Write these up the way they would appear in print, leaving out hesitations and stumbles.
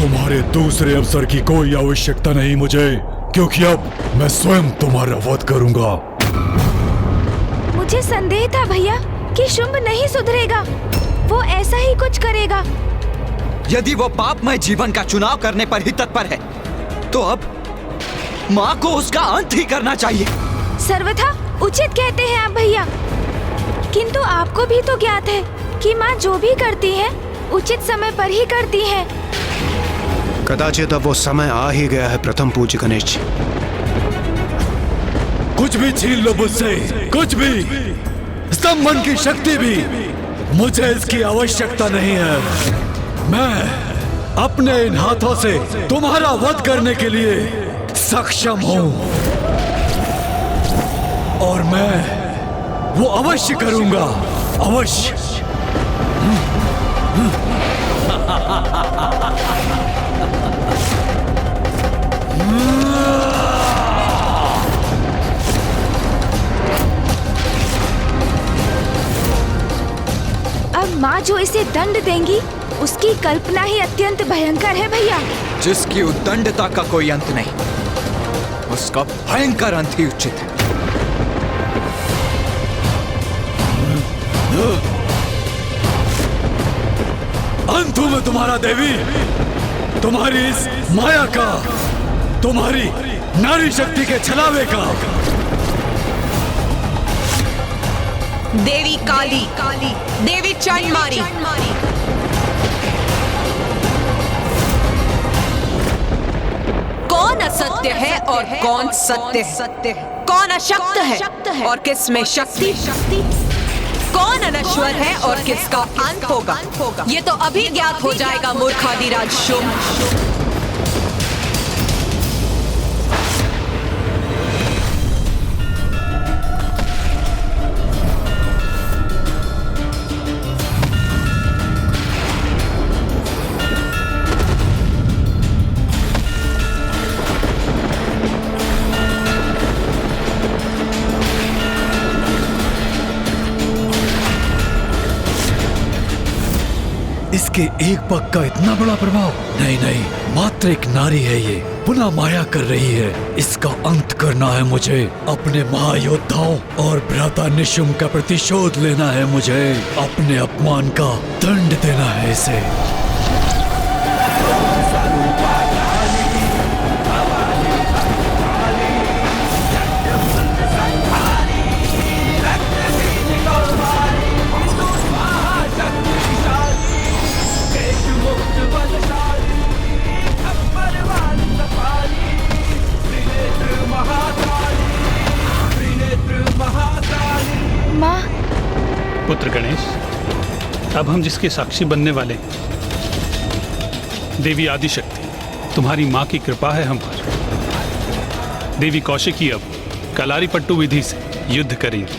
तुम्हारे दूसरे अवसर की कोई आवश्यकता नहीं मुझे, क्योंकि अब मैं स्वयं तुम्हारा वध करूंगा। मुझे संदेह था भैया कि शुंभ नहीं सुधरेगा, वो ऐसा ही कुछ करेगा। यदि वो पापमय जीवन का चुनाव करने पर ही तत्पर है, तो अब माँ को उसका अंत ही करना चाहिए। सर्वथा उचित कहते हैं आप भैया, किंतु आपको भी तो ज्ञात है कि माँ जो भी करती है उचित समय पर ही करती है। कदाचित अब वो समय आ ही गया है प्रथम पूज्य गणेश जी। कुछ भी छीन लो मुझसे, कुछ भी, स्तंभन की शक्ति भी, मुझे इसकी आवश्यकता नहीं है। मैं अपने इन हाथों से तुम्हारा वध करने के लिए सक्षम हूं, और मैं वो अवश्य करूंगा, अवश्य। अब माँ जो इसे दंड देंगी उसकी कल्पना ही अत्यंत भयंकर है भैया। जिसकी उद्दंडता का कोई अंत नहीं, उसका भयंकर अंत ही उचित है। अंत हूं मैं तुम्हारा देवी, तुम्हारी इस माया का, तुम्हारी नारी शक्ति के छलावे का। देवी काली, देवी चंडमारी, कौन असत्य है और कौन सत्य है? कौन अशक्त है और किस में शक्ति? कौन अनश्वर है और किसका अंत होगा? ये तो अभी ज्ञात हो जाएगा मूर्खादिराज शुंभ। इसके एक पग का इतना बड़ा प्रभाव? नहीं नहीं, मात्र एक नारी है ये, पुनः माया कर रही है। इसका अंत करना है मुझे। अपने महायोद्धाओं और भ्राता निशुंभ का प्रतिशोध लेना है मुझे। अपने अपमान का दंड देना है इसे। पुत्र गणेश, अब हम जिसके साक्षी बनने वाले हैं, देवी आदिशक्ति, तुम्हारी माँ की कृपा है हम पर। देवी कौशिकी अब कलारी पट्टू विधि से युद्ध करेंगी।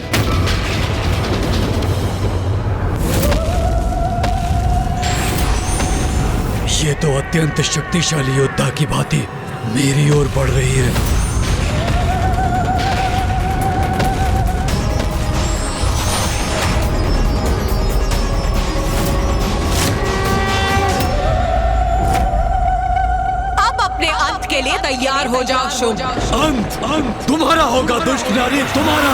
ये तो अत्यंत शक्तिशाली योद्धा की भांति मेरी ओर बढ़ रही है। के लिए तैयार हो जाओ शुंभ। अंत तुम्हारा होगा दुष्ट नारी, तुम्हारा।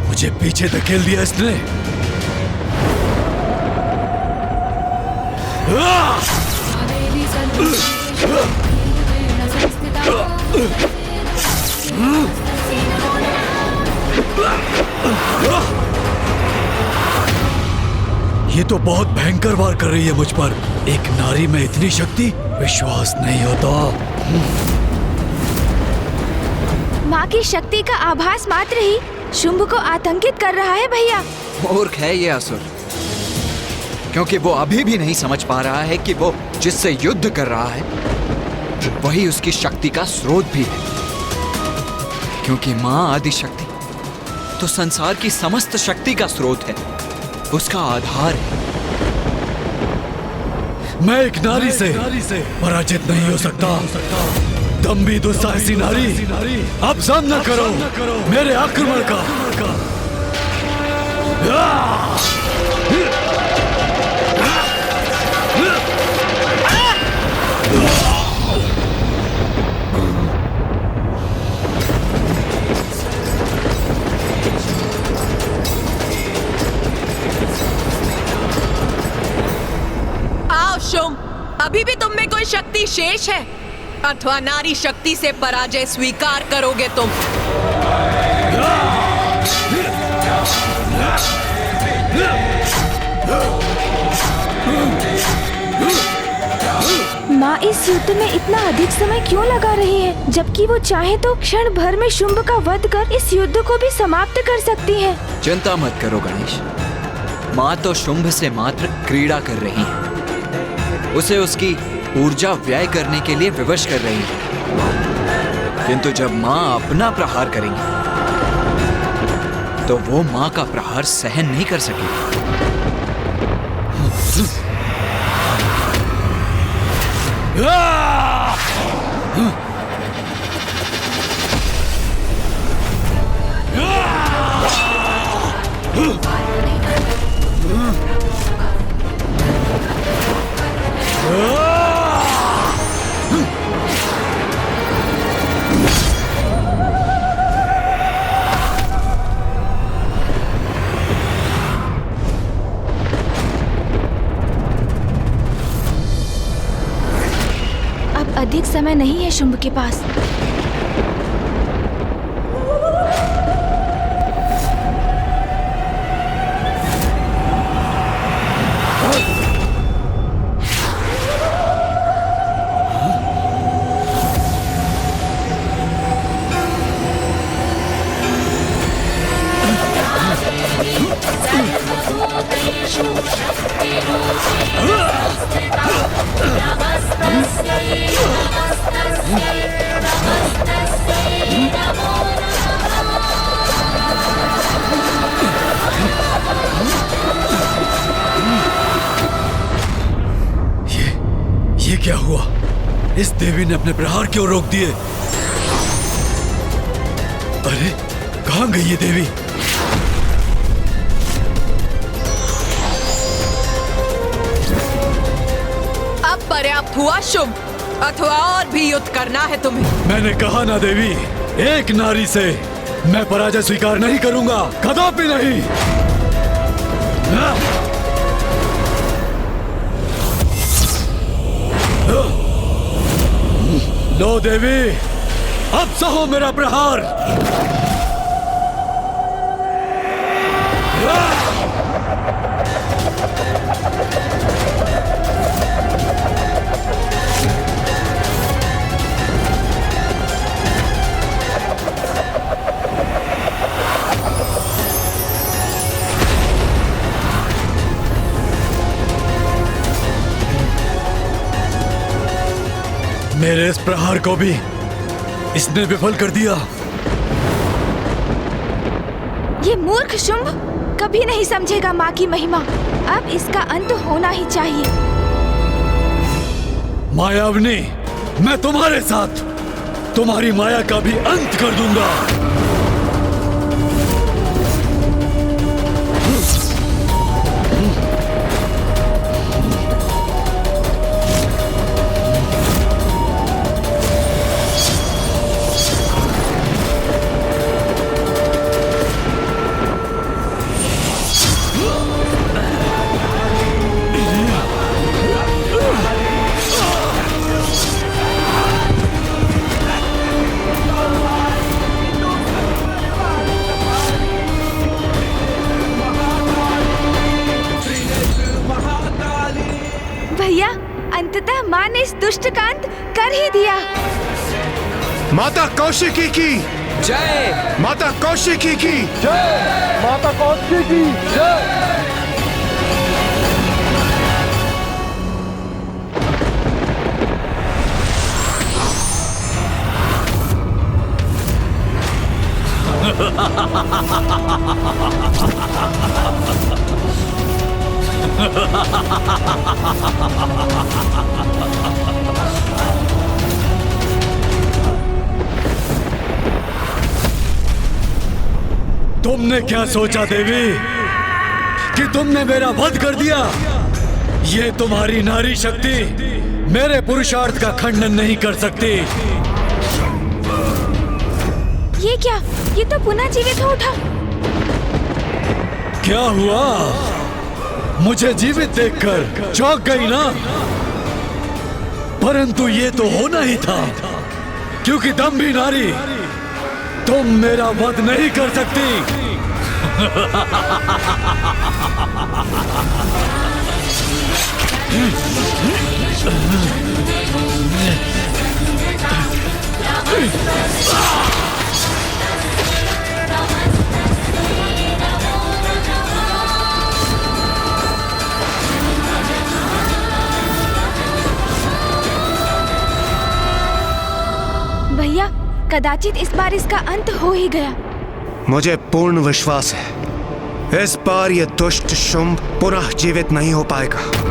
मुझे पीछे धकेल दिया इसने। ये तो बहुत भयंकर वार कर रही है मुझ पर। एक नारी में इतनी शक्ति, विश्वास नहीं होता। माँ की शक्ति का आभास मात्र ही शुंभ को आतंकित कर रहा है भैया। मूर्ख है ये असुर, क्योंकि वो अभी भी नहीं समझ पा रहा है कि वो जिससे युद्ध कर रहा है वही उसकी शक्ति का स्रोत भी है। क्योंकि माँ आदिशक्ति तो संसार की समस्त शक्ति का स्रोत है, उसका आधार है। मैं एक नारी से पराजित नहीं हो सकता। दम्भी दुस्साहसी नारी, अब सामना करो मेरे आक्रमण का। आओ शुंभ, अभी भी तुम में कोई शक्ति शेष है अथवा नारी शक्ति से पराजय स्वीकार करोगे तुम? माँ इस युद्ध में इतना अधिक समय क्यों लगा रही है, जबकि वो चाहे तो क्षण भर में शुंभ का वध कर इस युद्ध को भी समाप्त कर सकती है। चिंता मत करो गणेश, माँ तो शुंभ से मात्र क्रीड़ा कर रही है, उसे उसकी ऊर्जा व्यय करने के लिए विवश कर रही है। किंतु जब माँ अपना प्रहार करेंगी तो वो माँ का प्रहार सहन नहीं कर सकेगी। अब अधिक समय नहीं है शुंभ के पास। ये क्या हुआ? इस देवी ने अपने प्रहार क्यों रोक दिए? अरे कहाँ गई ये देवी? अब पर्याप्त हुआ शुंभ, अथवा और भी युद्ध करना है तुम्हें? मैंने कहा ना देवी, एक नारी से मैं पराजय स्वीकार नहीं करूंगा, कदापि नहीं। लो देवी, अब सहो मेरा प्रहार। मेरे इस प्रहार को भी इसने विफल कर दिया। ये मूर्ख शुंभ कभी नहीं समझेगा माँ की महिमा। अब इसका अंत होना ही चाहिए। मायावनी, मैं तुम्हारे साथ तुम्हारी माया का भी अंत कर दूंगा। भैया, अंततः माँ ने इस दुष्ट का अंत कर ही दिया। माता कौशिकी की जय! माता कौशिकी की माता कौशिकी की जय! तुमने क्या सोचा देवी कि तुमने मेरा वध कर दिया? ये तुम्हारी नारी शक्ति मेरे पुरुषार्थ का खंडन नहीं कर सकती। ये क्या? ये तो पुनः जीवित हो उठा। क्या हुआ? मुझे जीवित देखकर चौंक गई ना? परंतु ये तो होना ही था, क्योंकि दम्भी नारी, तुम मेरा वध नहीं कर सकती। भैया, कदाचित इस बार इसका अंत हो ही गया। मुझे पूर्ण विश्वास है इस बार ये दुष्ट शुंभ पुनः जीवित नहीं हो पाएगा।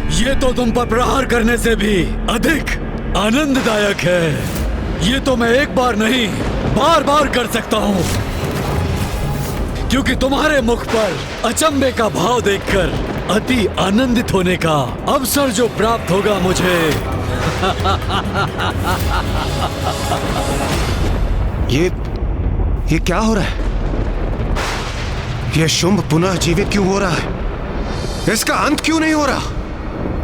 ये तो तुम पर प्रहार करने से भी अधिक आनंददायक है। ये तो मैं एक बार नहीं, बार बार कर सकता हूँ, क्योंकि तुम्हारे मुख पर अचंभे का भाव देखकर अति आनंदित होने का अवसर जो प्राप्त होगा मुझे। ये क्या हो रहा है? ये शुंभ पुनः जीवित क्यों हो रहा है? इसका अंत क्यों नहीं हो रहा?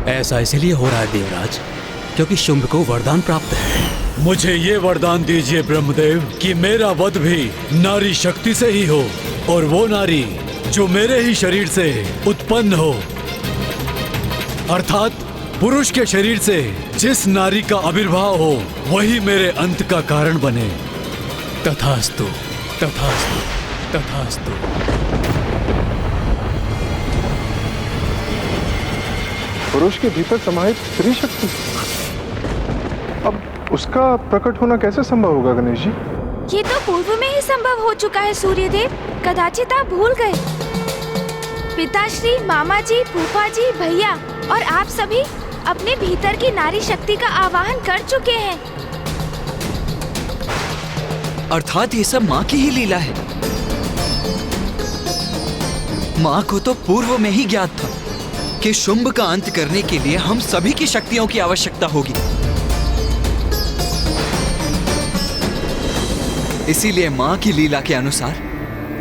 ऐसा इसलिए हो रहा है देवराज, क्योंकि शुंभ को वरदान प्राप्त है। मुझे ये वरदान दीजिए ब्रह्मदेव कि मेरा वध भी नारी शक्ति से ही हो, और वो नारी जो मेरे ही शरीर से उत्पन्न हो, अर्थात पुरुष के शरीर से जिस नारी का आविर्भाव हो वही मेरे अंत का कारण बने। तथास्तु, तथास्तु, तथास्तु। पुरुष के भीतर समाहित स्त्री शक्ति, अब उसका प्रकट होना कैसे संभव होगा गणेश जी? ये तो पूर्व में ही संभव हो चुका है सूर्यदेव, कदाचित आप भूल गए। पिताश्री, मामा जी, फूफा जी, भैया और आप सभी अपने भीतर की नारी शक्ति का आवाहन कर चुके हैं। अर्थात ये सब माँ की ही लीला है। माँ को तो पूर्व में ही ज्ञात था कि शुंभ का अंत करने के लिए हम सभी की शक्तियों की आवश्यकता होगी। इसीलिए माँ की लीला के अनुसार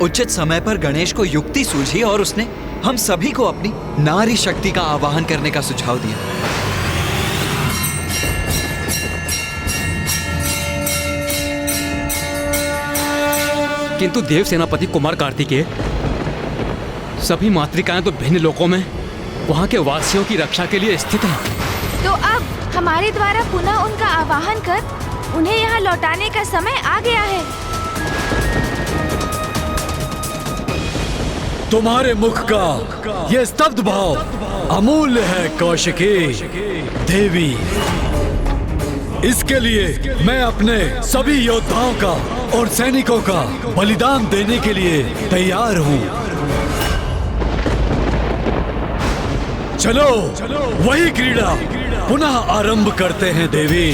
उचित समय पर गणेश को युक्ति सूझी और उसने हम सभी को अपनी नारी शक्ति का आवाहन करने का सुझाव दिया। किंतु देव सेनापति कुमार कार्तिकेय, सभी मातृकाएं तो भिन्न लोकों में वहां के वासियों की रक्षा के लिए स्थित हैं। तो अब हमारे द्वारा पुनः उनका आवाहन कर उन्हें यहाँ लौटाने का समय आ गया है। तुम्हारे मुख का ये स्तब्ध भाव अमूल्य है कौशिकी देवी। इसके लिए मैं अपने सभी योद्धाओं का और सैनिकों का बलिदान देने के लिए तैयार हूँ। चलो वही क्रीड़ा पुनः आरंभ करते हैं देवी।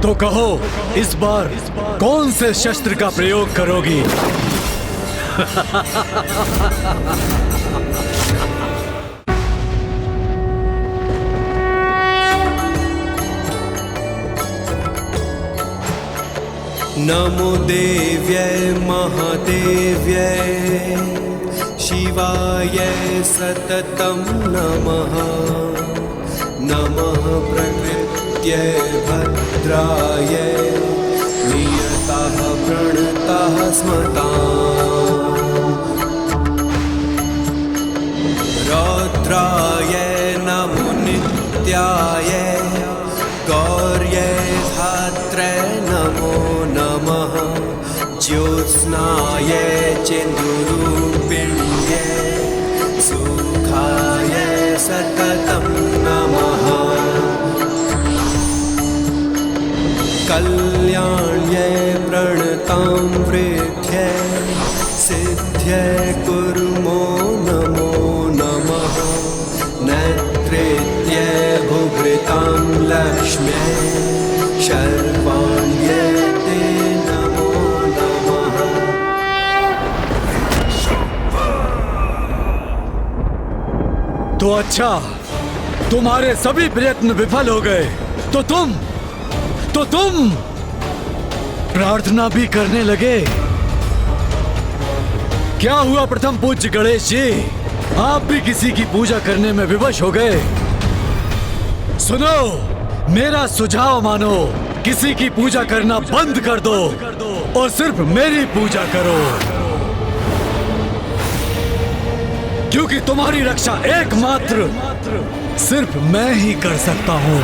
तो कहो, इस बार कौन से शस्त्र का प्रयोग करोगी? नमो देव्यै महादेव्यै शिवाय सततं नमः। नमः प्रकृत्यै भद्रायै नियतः प्रणतः स्मताम्। रौद्राय नमो नित्याय गौर्यै वृद्ध्यै सिद्ध्यै कुर्मो नमो नमः नेत्रेत्यै भुभृतां लक्ष्म्यै शर्वाण्यै ते नमो नमः। तो अच्छा, तुम्हारे सभी प्रयत्न विफल हो गए, तो तुम प्रार्थना भी करने लगे। क्या हुआ प्रथम पूज्य गणेश जी, आप भी किसी की पूजा करने में विवश हो गए? सुनो, मेरा सुझाव मानो, किसी की पूजा करना बंद कर दो और सिर्फ मेरी पूजा करो, क्योंकि तुम्हारी रक्षा एकमात्र सिर्फ मैं ही कर सकता हूं।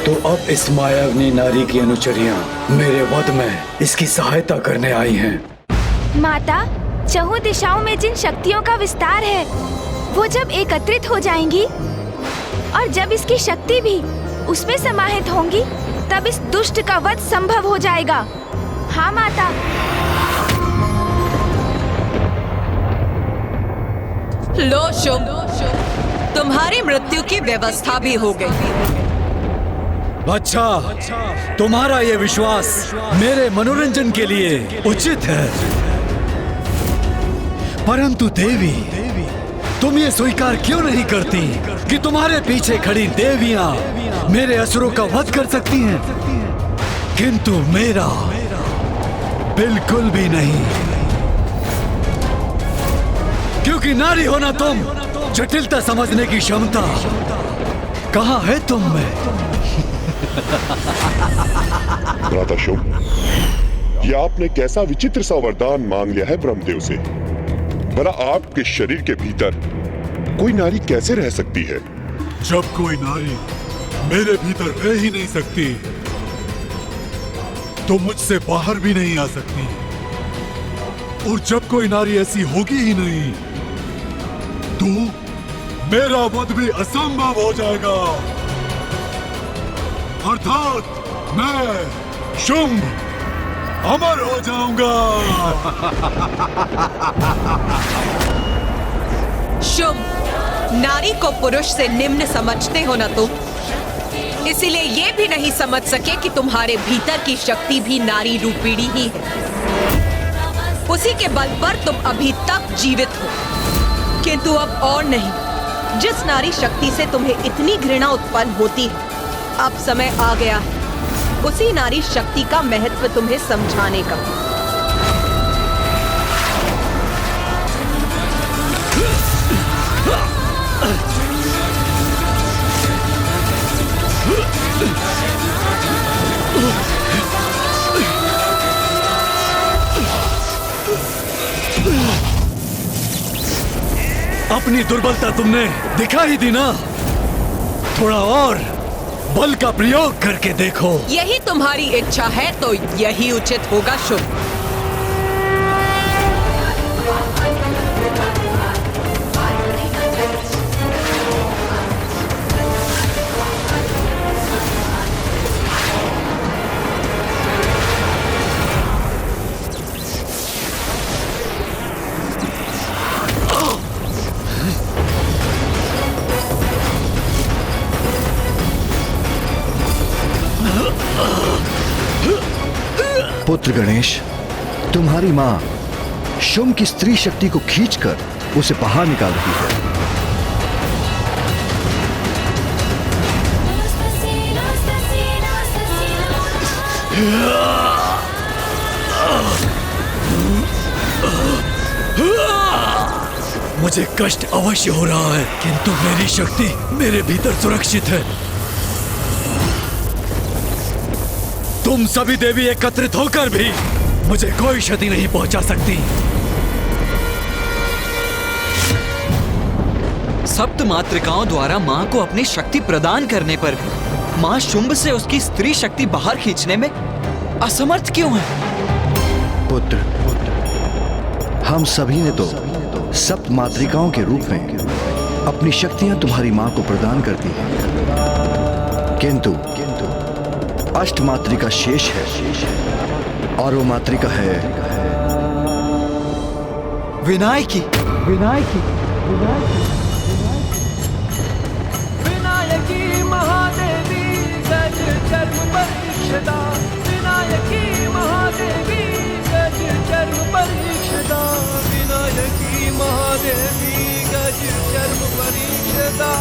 तो अब इस मायाविनी नारी की अनुचरियां मेरे वध में इसकी सहायता करने आई हैं। माता, चहुं दिशाओं में जिन शक्तियों का विस्तार है, वो जब एकत्रित हो जाएंगी और जब इसकी शक्ति भी उसमें समाहित होंगी, तब इस दुष्ट का वध संभव हो जाएगा। हाँ माता। लो शुभ, तुम्हारी मृत्यु की व्यवस्था भी हो गई। अच्छा, तुम्हारा ये विश्वास मेरे मनोरंजन के लिए उचित है, परंतु देवी, तुम ये स्वीकार क्यों नहीं करती कि तुम्हारे पीछे खड़ी देवियां मेरे असुरों का वध कर सकती हैं, किंतु मेरा बिल्कुल भी नहीं, क्योंकि नारी होना तुम, जटिलता समझने की क्षमता कहाँ है तुम में? भ्राता शुभ, ये आपने कैसा विचित्र सा वरदान मांग लिया है ब्रह्मदेव से। भला आपके शरीर के भीतर कोई नारी कैसे रह सकती है? जब कोई नारी मेरे भीतर रह ही नहीं सकती, तो मुझसे बाहर भी नहीं आ सकती, और जब कोई नारी ऐसी होगी ही नहीं, तो मेरा वध भी असंभव हो जाएगा। अर्थात मैं शुंभ अमर हो जाऊंगा। शुभ, नारी को पुरुष से निम्न समझते हो ना तुम, इसीलिए ये भी नहीं समझ सके कि तुम्हारे भीतर की शक्ति भी नारी रूपिणी ही है। उसी के बल पर तुम अभी तक जीवित हो, किंतु अब और नहीं। जिस नारी शक्ति से तुम्हें इतनी घृणा उत्पन्न होती है, अब समय आ गया है उसी नारी शक्ति का महत्व तुम्हें समझाने का। अपनी दुर्बलता तुमने दिखा ही दी ना, थोड़ा और बल का प्रयोग करके देखो। यही तुम्हारी इच्छा है तो यही उचित होगा शुभ। पुत्र गणेश, तुम्हारी माँ शुंभ की स्त्री शक्ति को खींचकर उसे बाहर निकाल रही है। मुझे कष्ट अवश्य हो रहा है, किंतु मेरी शक्ति मेरे भीतर सुरक्षित है। तुम सभी देवी एकत्रित होकर भी मुझे कोई क्षति नहीं पहुंचा सकती। सप्त मातृकाओं द्वारा माँ को अपनी शक्ति प्रदान करने पर भी माँ शुंभ से उसकी स्त्री शक्ति बाहर खींचने में असमर्थ क्यों है? पुत्र, हम सभी ने तो सप्त मातृकाओं के रूप में अपनी शक्तियां तुम्हारी माँ को प्रदान कर दी हैं, किंतु अष्ट मातृका शेष है, और वो मातृका है विनायकी। विनायकी महादेवी गज चर्म परीक्षदा, विनायकी महादेवी गज चर्म परीक्षदा, विनायकी महादेवी गज चर्म परीक्षदा।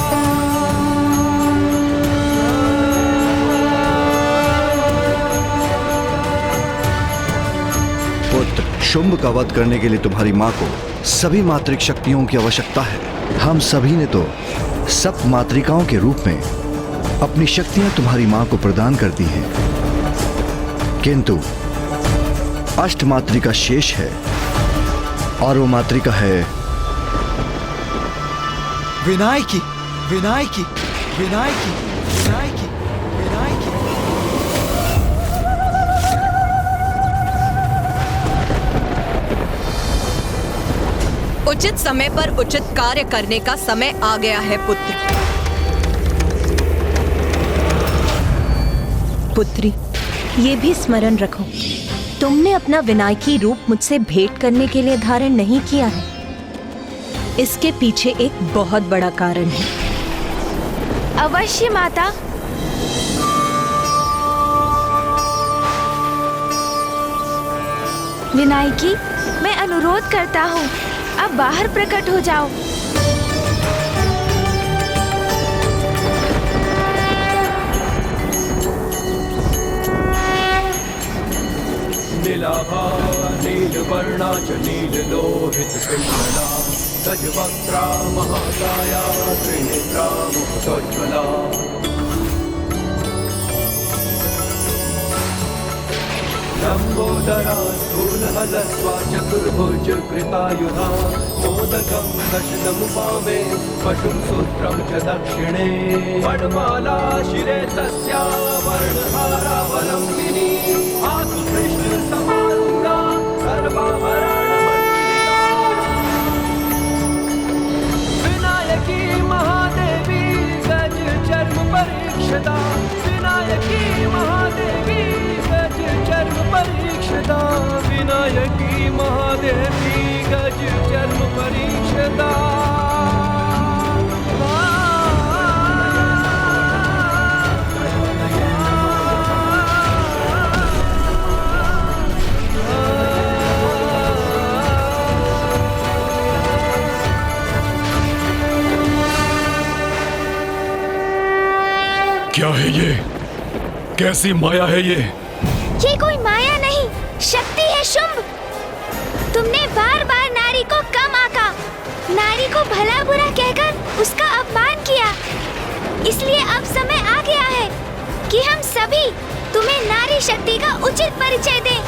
पुत्र, शुंभ का वध करने के लिए तुम्हारी माँ को सभी मातृक शक्तियों की आवश्यकता है। हम सभी ने तो सप्त मातृकाओं के रूप में अपनी शक्तियां तुम्हारी माँ को प्रदान कर दी हैं, किंतु अष्ट मातृका शेष है, और वो मातृका है विनायकी। विनायकी विनायकी विनायकी विनायकी। उचित समय पर उचित कार्य करने का समय आ गया है पुत्र। पुत्री, ये भी स्मरण रखो, तुमने अपना विनायकी रूप मुझसे भेंट करने के लिए धारण नहीं किया है। इसके पीछे एक बहुत बड़ा कारण है। अवश्य माता। विनायकी, मैं अनुरोध करता हूँ, अब बाहर प्रकट हो जाओ। नीलाभा नीलवर्णा च नीललोहित पिङ्गला, गजवक्त्रा महाकाया त्रिनेत्रा मुक्तोज्ज्वला। लम्बोदरा स्थूलहलस्वा चतुर्भुज कृतायुधा, मोदकं दशनमुपामे पशुं सूत्रं च दक्षिणे। वनमाला शिरे तस्या वर्णहारावलम्बिनी, आतु कृष्णसमारूढा सर्वाभरणमण्डिता। विनायकी महादेवी गज चर्म परीक्षदा, विनायकी महादेवी गज चर्म परीक्षदा, विनायकी महादेवी गज चर्म परीक्षदा। क्या है ये? कैसी माया है ये? ये कोई माया नहीं, शक्ति है शुंभ। तुमने बार बार नारी को कम आंका, नारी को भला बुरा कहकर उसका अपमान किया। इसलिए अब समय आ गया है कि हम सभी तुम्हें नारी शक्ति का उचित परिचय दें।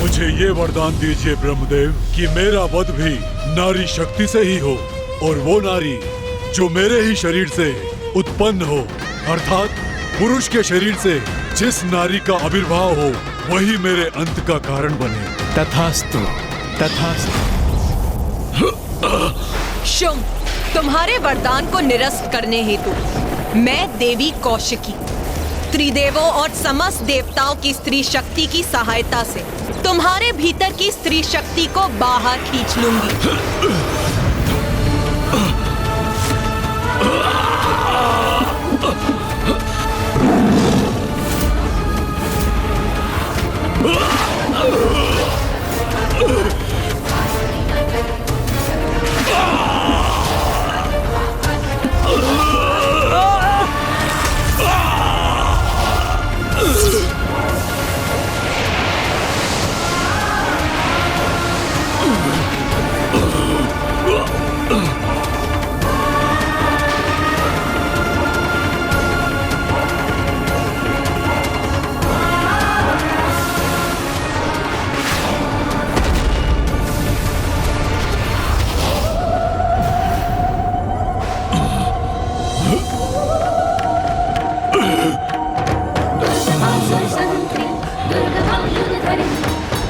मुझे ये वरदान दीजिए ब्रह्मदेव कि मेरा वध भी नारी शक्ति से ही हो, और वो नारी जो मेरे ही शरीर से उत्पन्न हो, अर्थात पुरुष के शरीर से जिस नारी का आविर्भाव हो वही मेरे अंत का कारण बने। तथास्तु, तथास्तु। शुंभ, तुम्हारे वरदान को निरस्त करने हेतु मैं देवी कौशिकी त्रिदेवों और समस्त देवताओं की स्त्री शक्ति की सहायता से तुम्हारे भीतर की स्त्री शक्ति को बाहर खींच लूंगी।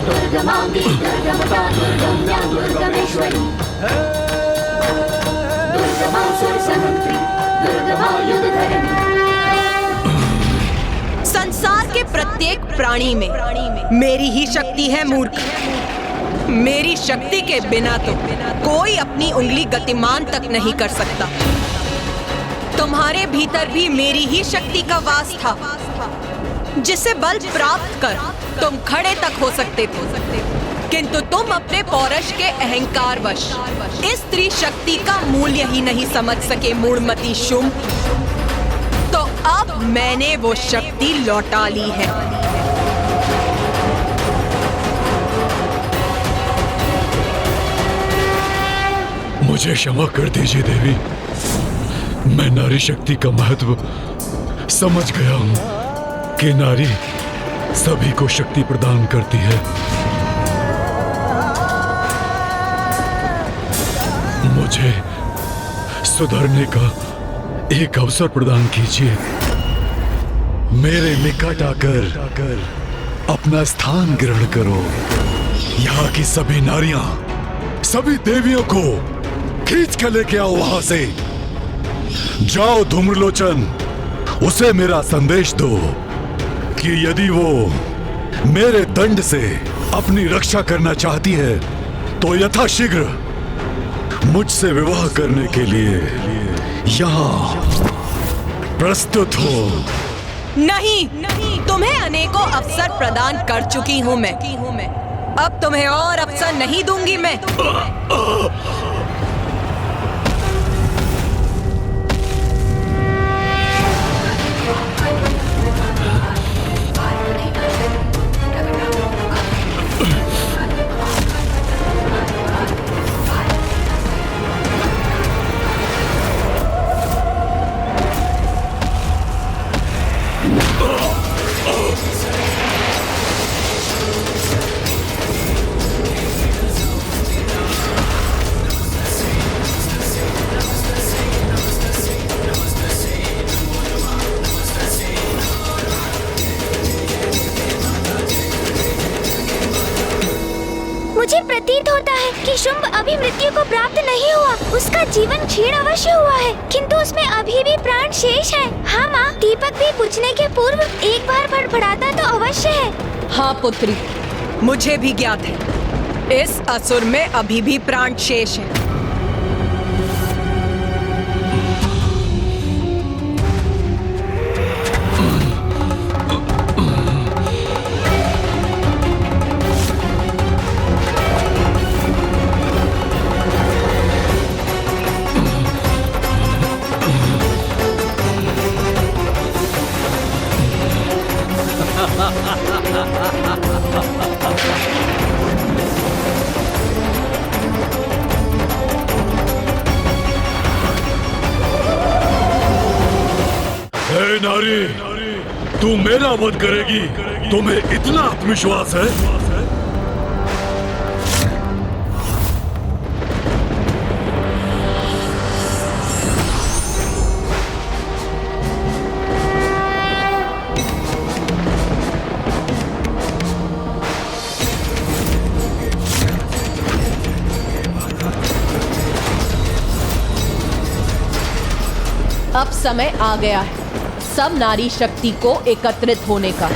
दुर्गमांगी दुर्गमता दुर्गम्या दुर्गमेश्वरी दुर्गमासुर संहंत्री दुर्गमा युद्धधरणी। संसार के प्रत्येक प्राणी में मेरी ही शक्ति है मूर्ख। मेरी शक्ति के बिना तो कोई अपनी उंगली गतिमान तक नहीं कर सकता। तुम्हारे भीतर भी मेरी ही शक्ति का वास था, जिसे बल प्राप्त कर तुम खड़े तक हो सकते थे, किंतु तुम अपने पौरुष के अहंकारवश इस स्त्री शक्ति का मूल्य ही नहीं समझ सके मूढ़मती शुंभ। तो अब मैंने वो शक्ति लौटा ली है। मुझे क्षमा कर दीजिए देवी, मैं नारी शक्ति का महत्व समझ गया हूं कि नारी सभी को शक्ति प्रदान करती है। मुझे सुधरने का एक अवसर प्रदान कीजिए। मेरे निकट आकर अपना स्थान ग्रहण करो। यहाँ की सभी नारियां, सभी देवियों को खींच के लेके आओ वहां से। जाओ धूम्रलोचन, उसे मेरा संदेश दो कि यदि वो मेरे दंड से अपनी रक्षा करना चाहती है तो यथाशीघ्र मुझसे विवाह करने के लिए यहाँ प्रस्तुत हो। नहीं, तुम्हें अनेकों अवसर प्रदान कर चुकी हूँ मैं। अब तुम्हें और अवसर नहीं दूंगी मैं। मुझे प्रतीत होता है कि शुंभ अभी मृत्यु को प्राप्त नहीं हुआ। उसका जीवन क्षीण अवश्य हुआ है, किंतु उसमें अभी भी प्राण शेष है। हाँ माँ, दीपक भी बुझने के पूर्व एक बार फड़फड़ाता तो अवश्य है। हाँ पुत्री, मुझे भी ज्ञात है, इस असुर में अभी भी प्राण शेष है। हे नारी, तू मेरा वध करेगी? तुम्हें इतना आत्मविश्वास है? अब समय आ गया है सब नारी शक्ति को एकत्रित होने का।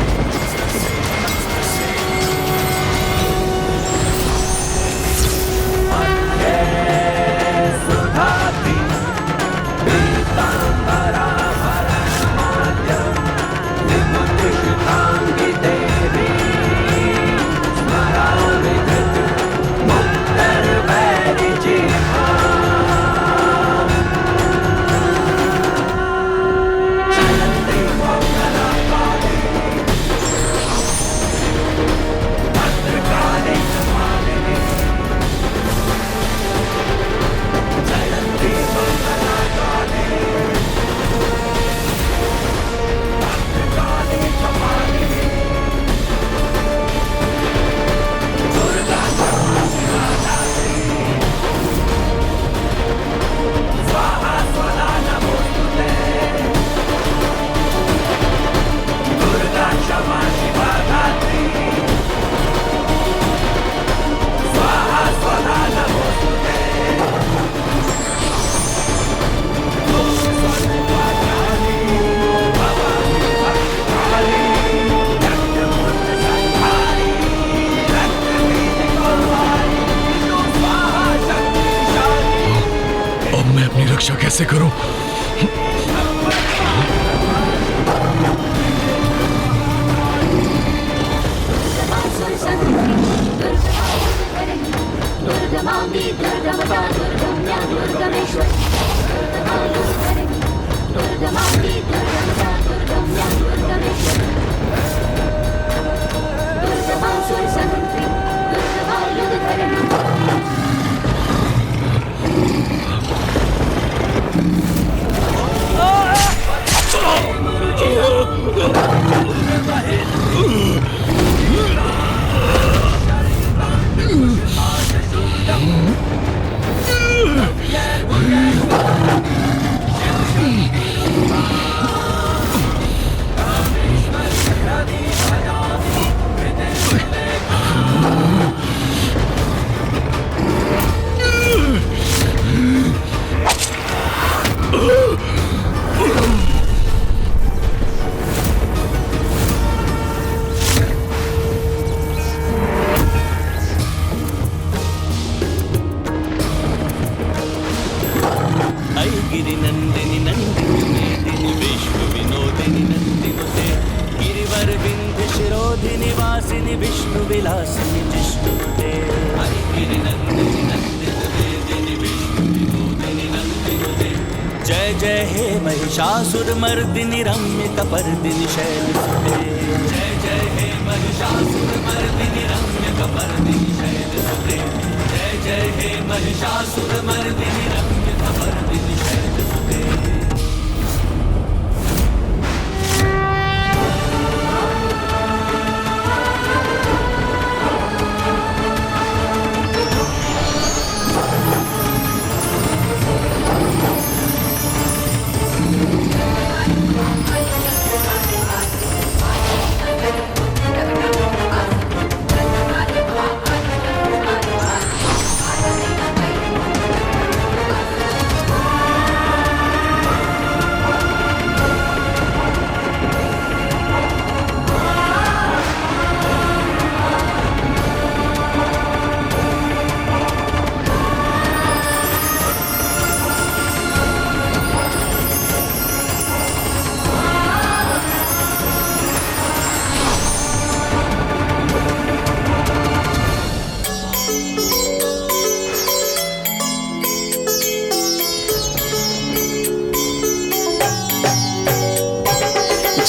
कैसे करूं? दुर्गमांगी दुर्गमता दुर्गम्या दुर्गमेश्वरी दुर्गमांगी दुर्गमता दुर्गम्या दुर्गमेश्वरी दुर्गमासुर संहंत्री दुर्गमायुधधरणी गिरिनंदिनी नंदिनी मेदिनी विश्व विनोदिनी नंदिनुते गिरिवर विंध्य शिरोधिनी वासिनी विष्णु विलासिनी जिष्णुते गिरिनंदिनी नंदिनी मेदिनी विष्णु विनोदिनी नंदिनुते जय जय हे महिषासुर मर्दिनी रम्य कपर्दिनी शैलसुते जय जय हे महिषासुर मर्दिनी रम्य कपर्दिनी शैलसुते जय जय हे महिषासुर मर्दिनी रम्य कपर्दिनी शैलसुते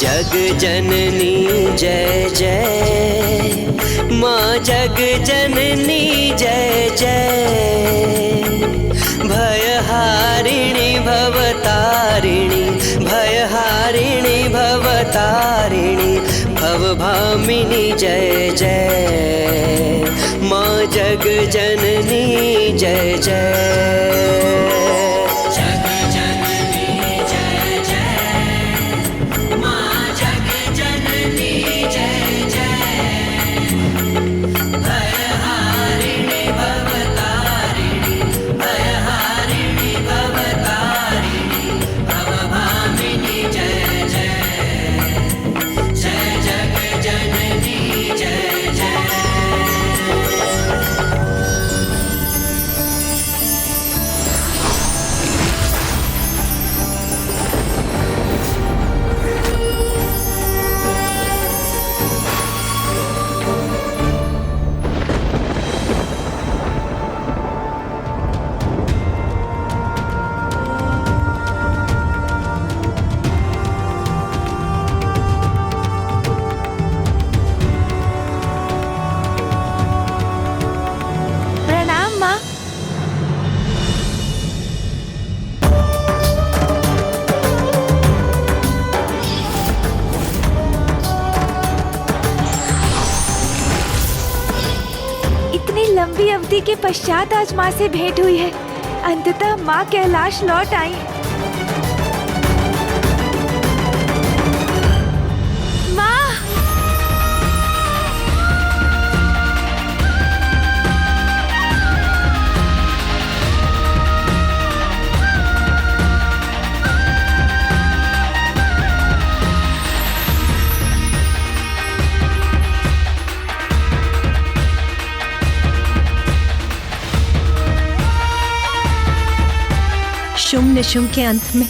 जग जननी जय जय माँ जग जननी जय जय भयहारिणी भवतारिणी भयहारिणी भवतारिणी भवभामिनी जय जय माँ जग जननी जय जय लंबी अवधि के पश्चात आज माँ से भेंट हुई है। अंततः माँ कैलाश लौट आई। माँ! शुंभ निशुंभ के अंत में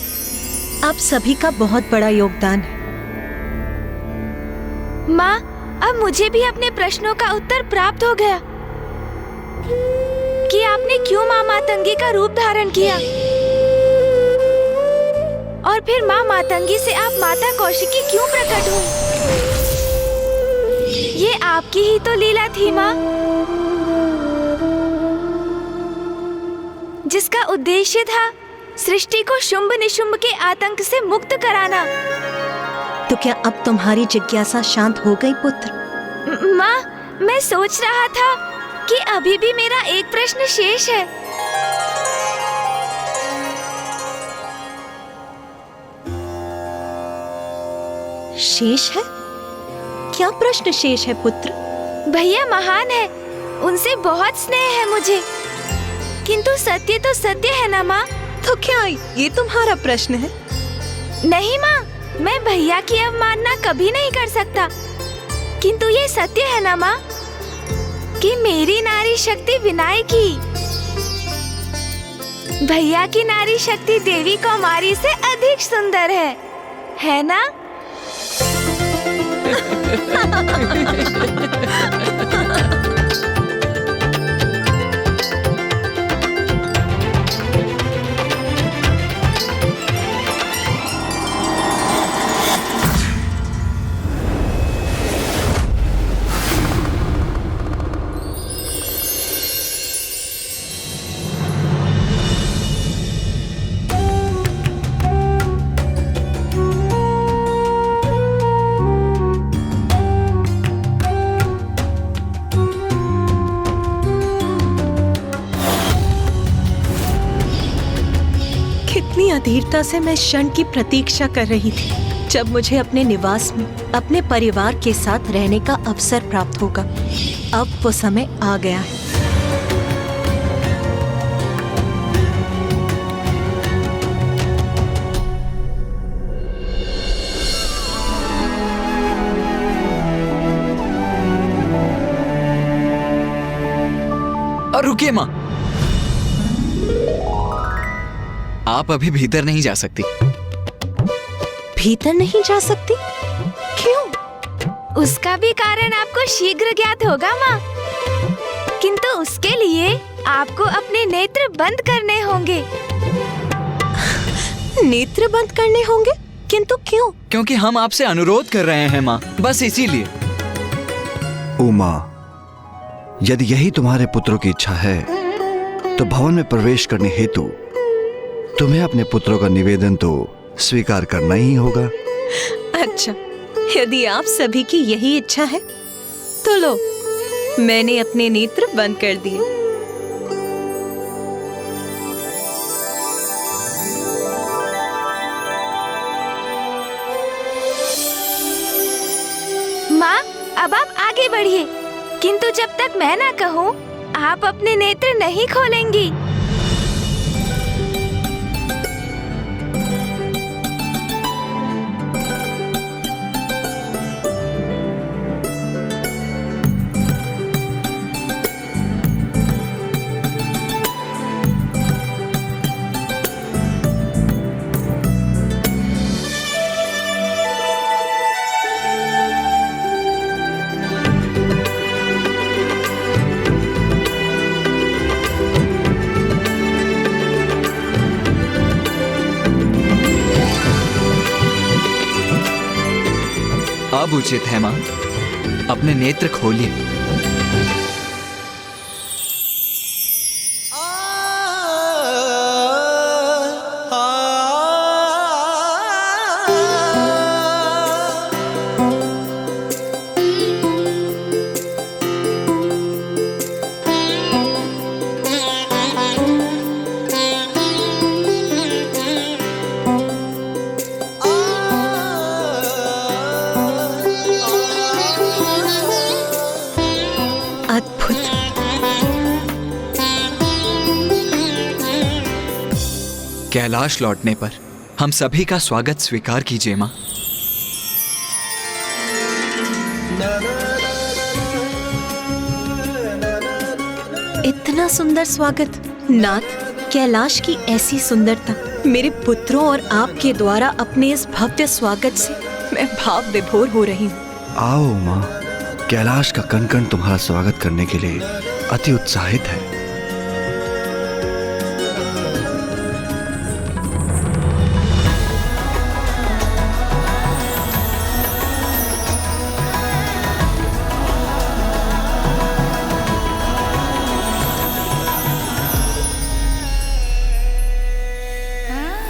आप सभी का बहुत बड़ा योगदान है। माँ, अब मुझे भी अपने प्रश्नों का उत्तर प्राप्त हो गया कि आपने क्यों माँ मातंगी का रूप धारण किया और फिर माँ मातंगी से आप माता कौशिकी क्यों प्रकट हुई। ये आपकी ही तो लीला थी माँ, जिसका उद्देश्य था सृष्टि को शुंभ निशुंभ के आतंक से मुक्त कराना। तो क्या अब तुम्हारी जिज्ञासा शांत हो गई पुत्र? माँ, मैं सोच रहा था कि अभी भी मेरा एक प्रश्न शेष है। शेष है? क्या प्रश्न शेष है पुत्र? भैया महान है, उनसे बहुत स्नेह है मुझे, किंतु सत्य तो सत्य है ना माँ। तो क्या ये तुम्हारा प्रश्न है? नहीं माँ, मैं भैया की अवमानना कभी नहीं कर सकता, किंतु ये सत्य है ना माँ कि मेरी नारी शक्ति विनाय की भैया की नारी शक्ति देवी कौमारी से अधिक सुंदर है ना? कितनी अधीरता से मैं क्षण की प्रतीक्षा कर रही थी जब मुझे अपने निवास में अपने परिवार के साथ रहने का अवसर प्राप्त होगा। अब वो समय आ गया है। और रुकिए माँ, आप अभी भीतर नहीं जा सकती। भीतर नहीं जा सकती? क्यों? उसका भी कारण आपको शीघ्र ज्ञात होगा माँ, किंतु उसके लिए आपको अपने नेत्र बंद करने होंगे। नेत्र बंद करने होंगे? किंतु क्यों? क्योंकि हम आपसे अनुरोध कर रहे हैं माँ, बस इसीलिए। उमा, यदि यही तुम्हारे पुत्रों की इच्छा है तो भवन में प्रवेश करने हेतु तुम्हें अपने पुत्रों का निवेदन तो स्वीकार करना ही होगा। अच्छा, यदि आप सभी की यही इच्छा है तो लो, मैंने अपने नेत्र बंद कर दिए। माँ, अब आप आगे बढ़िए, किंतु जब तक मैं ना कहूँ आप अपने नेत्र नहीं खोलेंगी। अब उचित है माँ, अपने नेत्र खोलिए। कैलाश लौटने पर हम सभी का स्वागत स्वीकार कीजिए माँ। इतना सुंदर स्वागत नाथ, कैलाश की ऐसी सुंदरता, मेरे पुत्रों और आपके द्वारा अपने इस भव्य स्वागत से मैं भाव विभोर हो रही हूँ। आओ माँ, कैलाश का कण कण तुम्हारा स्वागत करने के लिए अति उत्साहित है।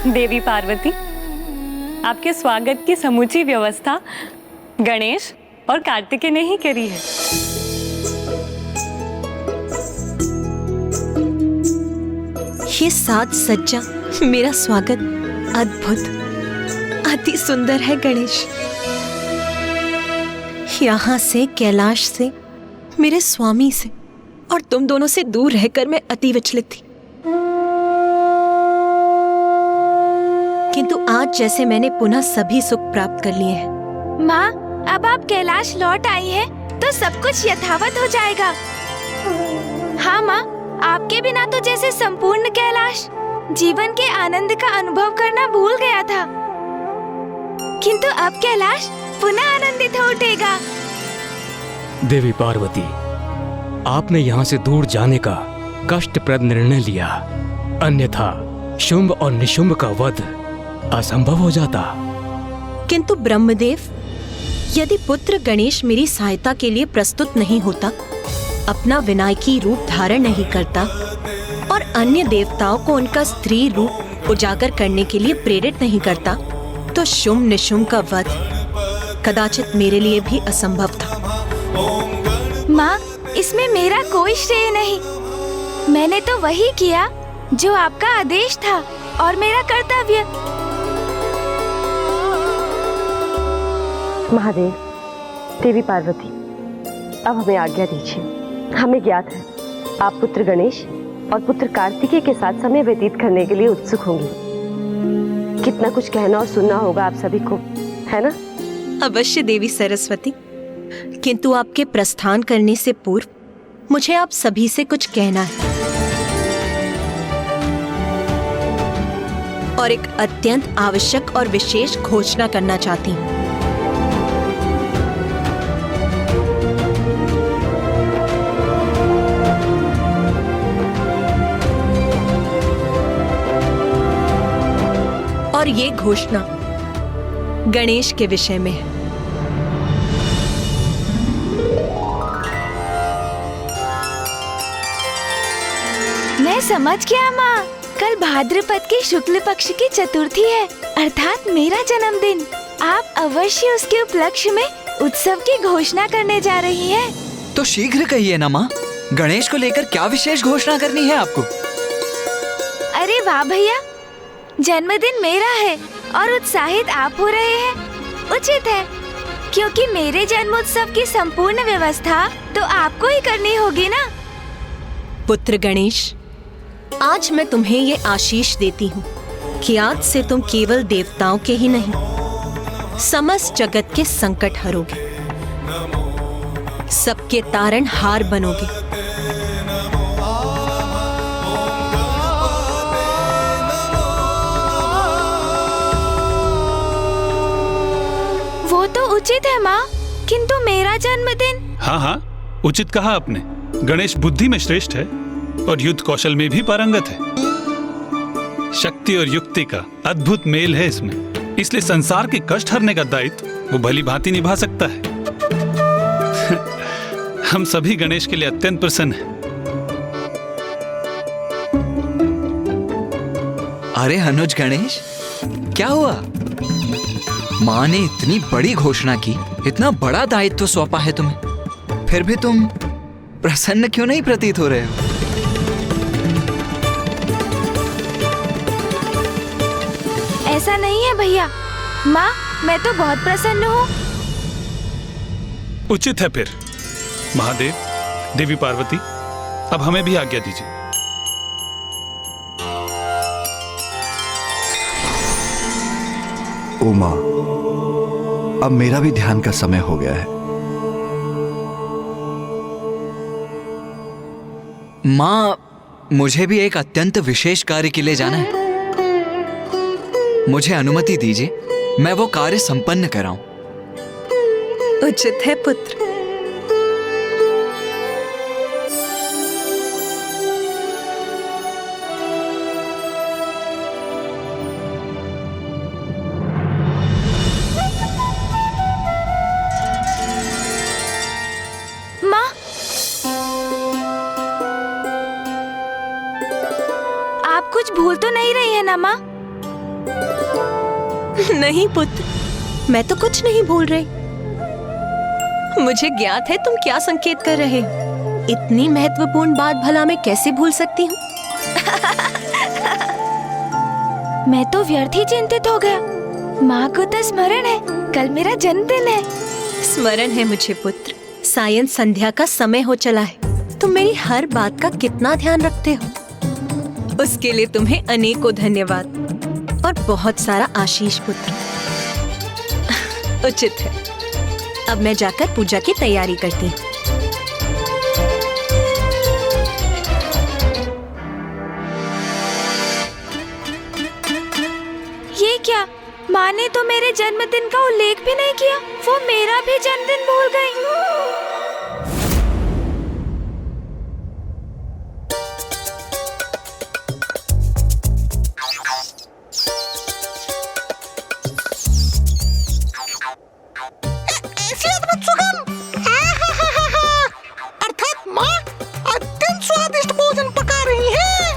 देवी पार्वती, आपके स्वागत की समूची व्यवस्था गणेश और कार्तिकेय ने ही करी है। ये साज सज्जा, मेरा स्वागत अद्भुत, अति सुंदर है गणेश। यहाँ से, कैलाश से, मेरे स्वामी से और तुम दोनों से दूर रहकर मैं अति विचलित थी। किंतु आज जैसे मैंने पुनः सभी सुख प्राप्त कर लिए हैं। माँ, अब आप कैलाश लौट आई हैं, तो सब कुछ यथावत हो जाएगा। हाँ माँ, आपके बिना तो जैसे संपूर्ण कैलाश जीवन के आनंद का अनुभव करना भूल गया था, किंतु अब कैलाश पुनः आनंदित हो उठेगा। देवी पार्वती, आपने यहाँ से दूर जाने का कष्टप्रद निर्णय लिया, अन्यथा शुंभ और निशुंभ का वध असंभव हो जाता। किंतु ब्रह्मदेव, यदि पुत्र गणेश मेरी सहायता के लिए प्रस्तुत नहीं होता, अपना विनायकी रूप धारण नहीं करता और अन्य देवताओं को उनका स्त्री रूप उजागर करने के लिए प्रेरित नहीं करता, तो शुंभ निशुंभ का वध कदाचित मेरे लिए भी असंभव था। माँ, इसमें मेरा कोई श्रेय नहीं। मैंने तो वही किया जो आपका आदेश था और मेरा कर्तव्य। महादेव, देवी पार्वती, अब हमें आज्ञा दीजिए। हमें ज्ञात है आप पुत्र गणेश और पुत्र कार्तिकेय के साथ समय व्यतीत करने के लिए उत्सुक होंगी। कितना कुछ कहना और सुनना होगा आप सभी को, है ना? अवश्य देवी सरस्वती, किंतु आपके प्रस्थान करने से पूर्व मुझे आप सभी से कुछ कहना है और एक अत्यंत आवश्यक और विशेष घोषणा करना चाहती हूँ। और ये घोषणा गणेश के विषय में है। मैं समझ गया माँ, कल भाद्रपद की शुक्ल पक्ष की चतुर्थी है, अर्थात मेरा जन्मदिन। आप अवश्य उसके उपलक्ष्य में उत्सव की घोषणा करने जा रही हैं। तो शीघ्र कहिए ना माँ, गणेश को लेकर क्या विशेष घोषणा करनी है आपको? अरे वाह भैया, जन्मदिन मेरा है और उत्साहित आप हो रहे हैं। उचित है, क्योंकि मेरे जन्मोत्सव की संपूर्ण व्यवस्था तो आपको ही करनी होगी ना। पुत्र गणेश, आज मैं तुम्हें ये आशीष देती हूँ कि आज से तुम केवल देवताओं के ही नहीं, समस्त जगत के संकट हरोगे, सबके तारणहार बनोगे। वो तो उचित है माँ, किंतु मेरा जन्मदिन। हाँ हाँ, उचित कहा आपने। गणेश बुद्धि में श्रेष्ठ है और युद्ध कौशल में भी पारंगत है। शक्ति और युक्ति का अद्भुत मेल है इसमें, इसलिए संसार के कष्ट हरने का दायित्व वो भली भांति निभा सकता है। हम सभी गणेश के लिए अत्यंत प्रसन्न हैं। अरे अनुज गणेश, क्या हुआ? माँ ने इतनी बड़ी घोषणा की, इतना बड़ा दायित्व सौंपा है तुम्हें, फिर भी तुम प्रसन्न क्यों नहीं प्रतीत हो रहे हो? ऐसा नहीं है भैया, माँ मैं तो बहुत प्रसन्न हूँ। उचित है फिर। महादेव, देवी पार्वती, अब हमें भी आज्ञा दीजिए। उमा, अब मेरा भी ध्यान का समय हो गया है। माँ, मुझे भी एक अत्यंत विशेष कार्य के लिए जाना है। मुझे अनुमति दीजिए, मैं वो कार्य संपन्न कराऊं। उचित है पुत्र। माँ, आप कुछ भूल तो नहीं रही है ना माँ? नहीं पुत्र, मैं तो कुछ नहीं भूल रही। मुझे ज्ञात है तुम क्या संकेत कर रहे हो। इतनी महत्वपूर्ण बात भला मैं कैसे भूल सकती हूँ? मैं तो व्यर्थ ही चिंतित हो गया। माँ को तो स्मरण है, कल मेरा जन्मदिन है। स्मरण है मुझे पुत्र। सायं संध्या का समय हो चला है। तुम मेरी हर बात का कितना ध्यान रखते हो, उसके लिए तुम्हें अनेकों धन्यवाद और बहुत सारा आशीष पुत्र। उचित है। अब मैं जाकर पूजा की तैयारी करती हूँ। ये क्या? माँ ने तो मेरे जन्मदिन का उल्लेख भी नहीं किया। वो मेरा भी जन्मदिन भूल गई। अर्थात माँ अत्यंत स्वादिष्ट भोजन पका रही है।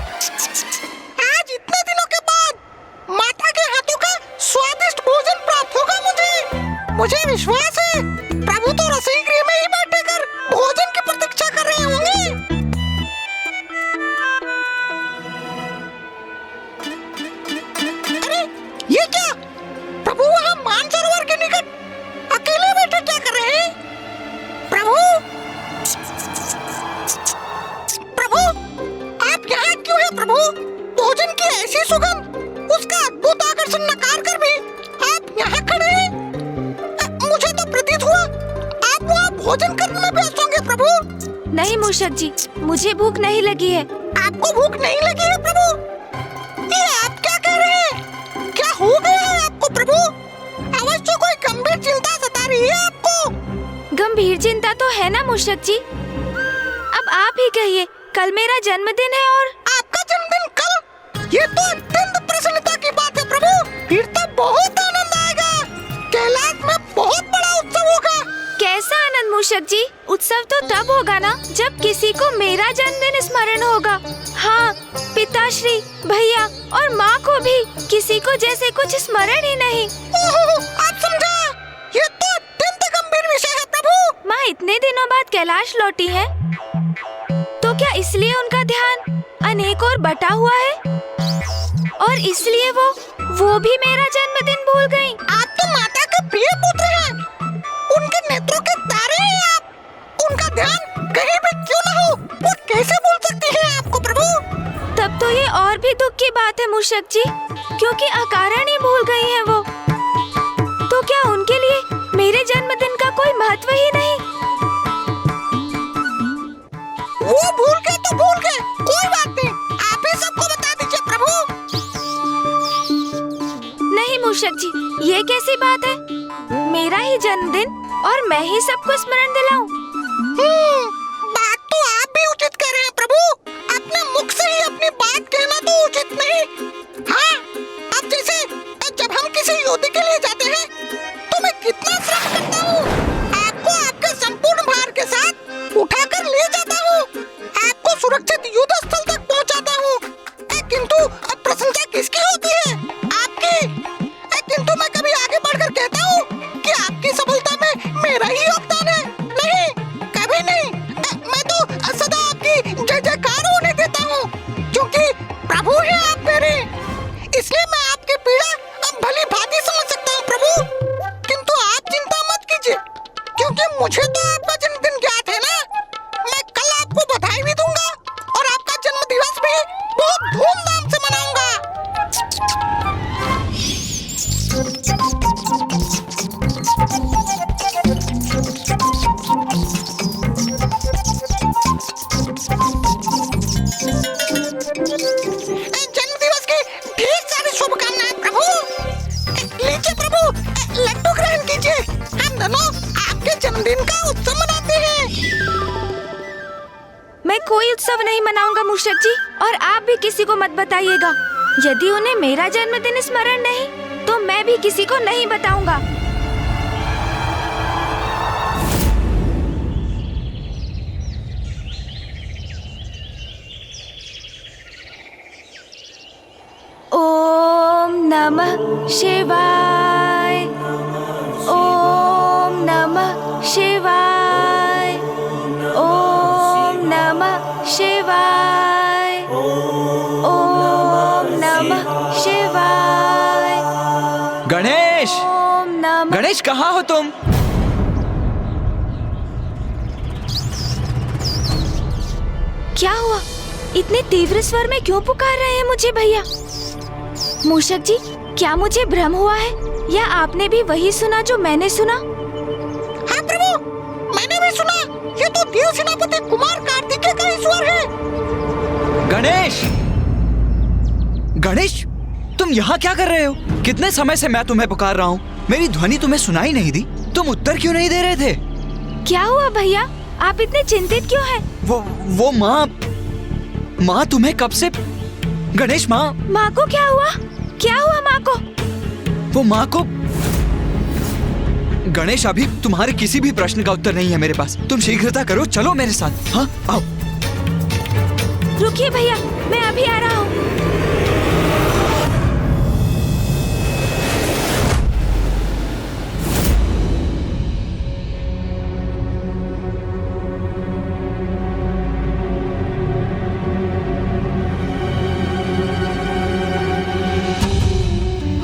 आज इतने दिनों के बाद माता के हाथों का स्वादिष्ट भोजन प्राप्त होगा। मुझे विश्वास है प्रभु तो रसोई गृह में ही बैठे कर भोजन की प्रतीक्षा कर रहे होंगे। अरे ये क्या? प्रभु वहाँ मानसरोवर के निकट अकेले बैठे क्या कर रहे हैं? प्रभु, प्रभु, आप यहाँ क्यों हैं प्रभु? भोजन की ऐसी सुगंध, उसका अद्भुत आकर्षण नकार कर भी आप यहाँ खड़े हैं। मुझे तो प्रतीत हुआ आप वहाँ भोजन करने में व्यस्त होंगे प्रभु। नहीं मूषक जी, मुझे भूख नहीं लगी है। आपको भूख नहीं लगी है प्रभु? ये आप क्या कह रहे हैं? क्या हो गया है आपको प्रभु? अवश्य कोई गंभीर चिंता सता रही है आपको। गंभीर चिंता तो है ना मूषक जी। अब आप ही कहिए, कल मेरा जन्मदिन है और आपका जन्मदिन कल? ये तो अत्यंत प्रसन्नता की बात है प्रभु। फिर तो बहुत आनंद आएगा। कैलाश में बहुत बड़ा उत्सव होगा। कैसा आनंद मूषक जी? उत्सव तो तब होगा ना जब किसी को मेरा जन्मदिन स्मरण होगा। हाँ, पिताश्री, भैया और माँ को भी किसी को जैसे कुछ स्मरण ही नहीं। आप समझा? ये तो अत्यंत गंभीर विषय है प्रभु। माँ इतने दिनों बाद कैलाश लौटी है, तो क्या इसलिए उनका ध्यान अनेक और बटा हुआ है और इसलिए वो भी मेरा जन्मदिन भूल गई? आप तो माता के प्रिय पुत्र हैं। उनके नेत्रों के तारे हैं आप। उनका ध्यान कहीं भी क्यों न हो, वो कैसे भूल सकती है आपको प्रभु? तब तो ये और भी दुख की बात है मूषक जी, क्योंकि अकारण ही भूल गई हैं वो। तो क्या उनके लिए मेरे जन्मदिन का कोई महत्व ही नहीं? वो भूल गए तो भूल गए, कोई बात नहीं। आप ही सबको बता दीजिए प्रभु। नहीं मूषक जी, ये कैसी बात है? मेरा ही जन्मदिन और मैं ही सबको स्मरण दिलाऊं? बात तो आप भी उचित कह रहे हैं प्रभु। अपने मुख से ही अपनी बात कहना तो उचित नहीं। हाँ, अब जैसे जब हम किसी युद्ध के लिए जाते हैं तो मैं कितना श्रम करता हूँ। आपको आपके संपूर्ण भार के साथ उठाकर ले जाता हूँ, आपको सुरक्षित युद्ध स्थल तक पहुँचाता हूँ। किंतु अब प्रशंसा किसकी होती है? आपकी। किंतु मैं कभी आगे बढ़कर कहता हूँ कि आपकी सफलता में मेरा ही योगदान है? नहीं, कभी नहीं। मैं कोई उत्सव नहीं मनाऊंगा मूषक जी, और आप भी किसी को मत बताइएगा। यदि उन्हें मेरा जन्मदिन स्मरण नहीं तो मैं भी किसी को नहीं बताऊंगा। ओम नमः शिवाय, ओम नमः शिवाय, ओम नमः शिवाय, ओम नमः शिवाय। गणेश, ओम नमः। गणेश कहाँ हो तुम? क्या हुआ? इतने तीव्र स्वर में क्यों पुकार रहे हैं मुझे भैया? मूषक जी, क्या मुझे भ्रम हुआ है या आपने भी वही सुना जो मैंने सुना? हाँ प्रभु, मैंने भी सुना। ये तो देव सेनापति कुमार कार्तिकेय का ही स्वर है। गणेश, गणेश, तुम यहाँ क्या कर रहे हो? कितने समय से मैं तुम्हें पुकार रहा हूँ, मेरी ध्वनि तुम्हें सुनाई नहीं दी। तुम उत्तर क्यों नहीं दे रहे थे? क्या हुआ भैया, आप इतने चिंतित क्यों हैं? वो माँ तुम्हें कब से? गणेश, माँ को क्या हुआ? क्या हुआ माँ को? वो माँ को। गणेश, अभी तुम्हारे किसी भी प्रश्न का उत्तर नहीं है मेरे पास। तुम शीघ्रता करो, चलो मेरे साथ। हाँ, आओ। रुकिए भैया, मैं अभी आ रहा हूँ।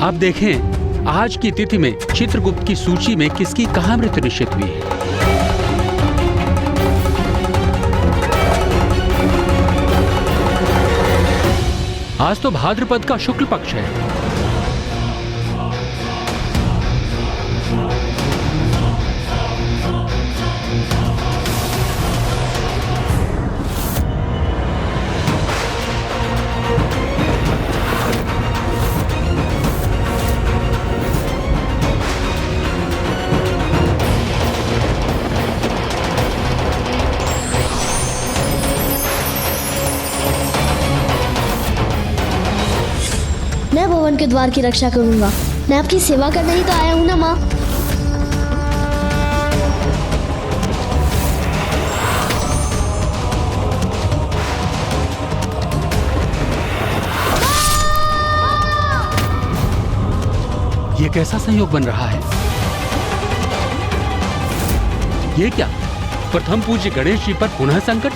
आप देखें, आज की तिथि में चित्रगुप्त की सूची में किसकी कहाँ मृत्यु निश्चित हुई है। आज तो भाद्रपद का शुक्ल पक्ष है। मैं भवन के द्वार की रक्षा करूंगा। मैं आपकी सेवा करने ही तो आया हूँ ना माँ। ये कैसा संयोग बन रहा है? ये क्या? प्रथम पूज्य गणेश जी पर पुनः संकट?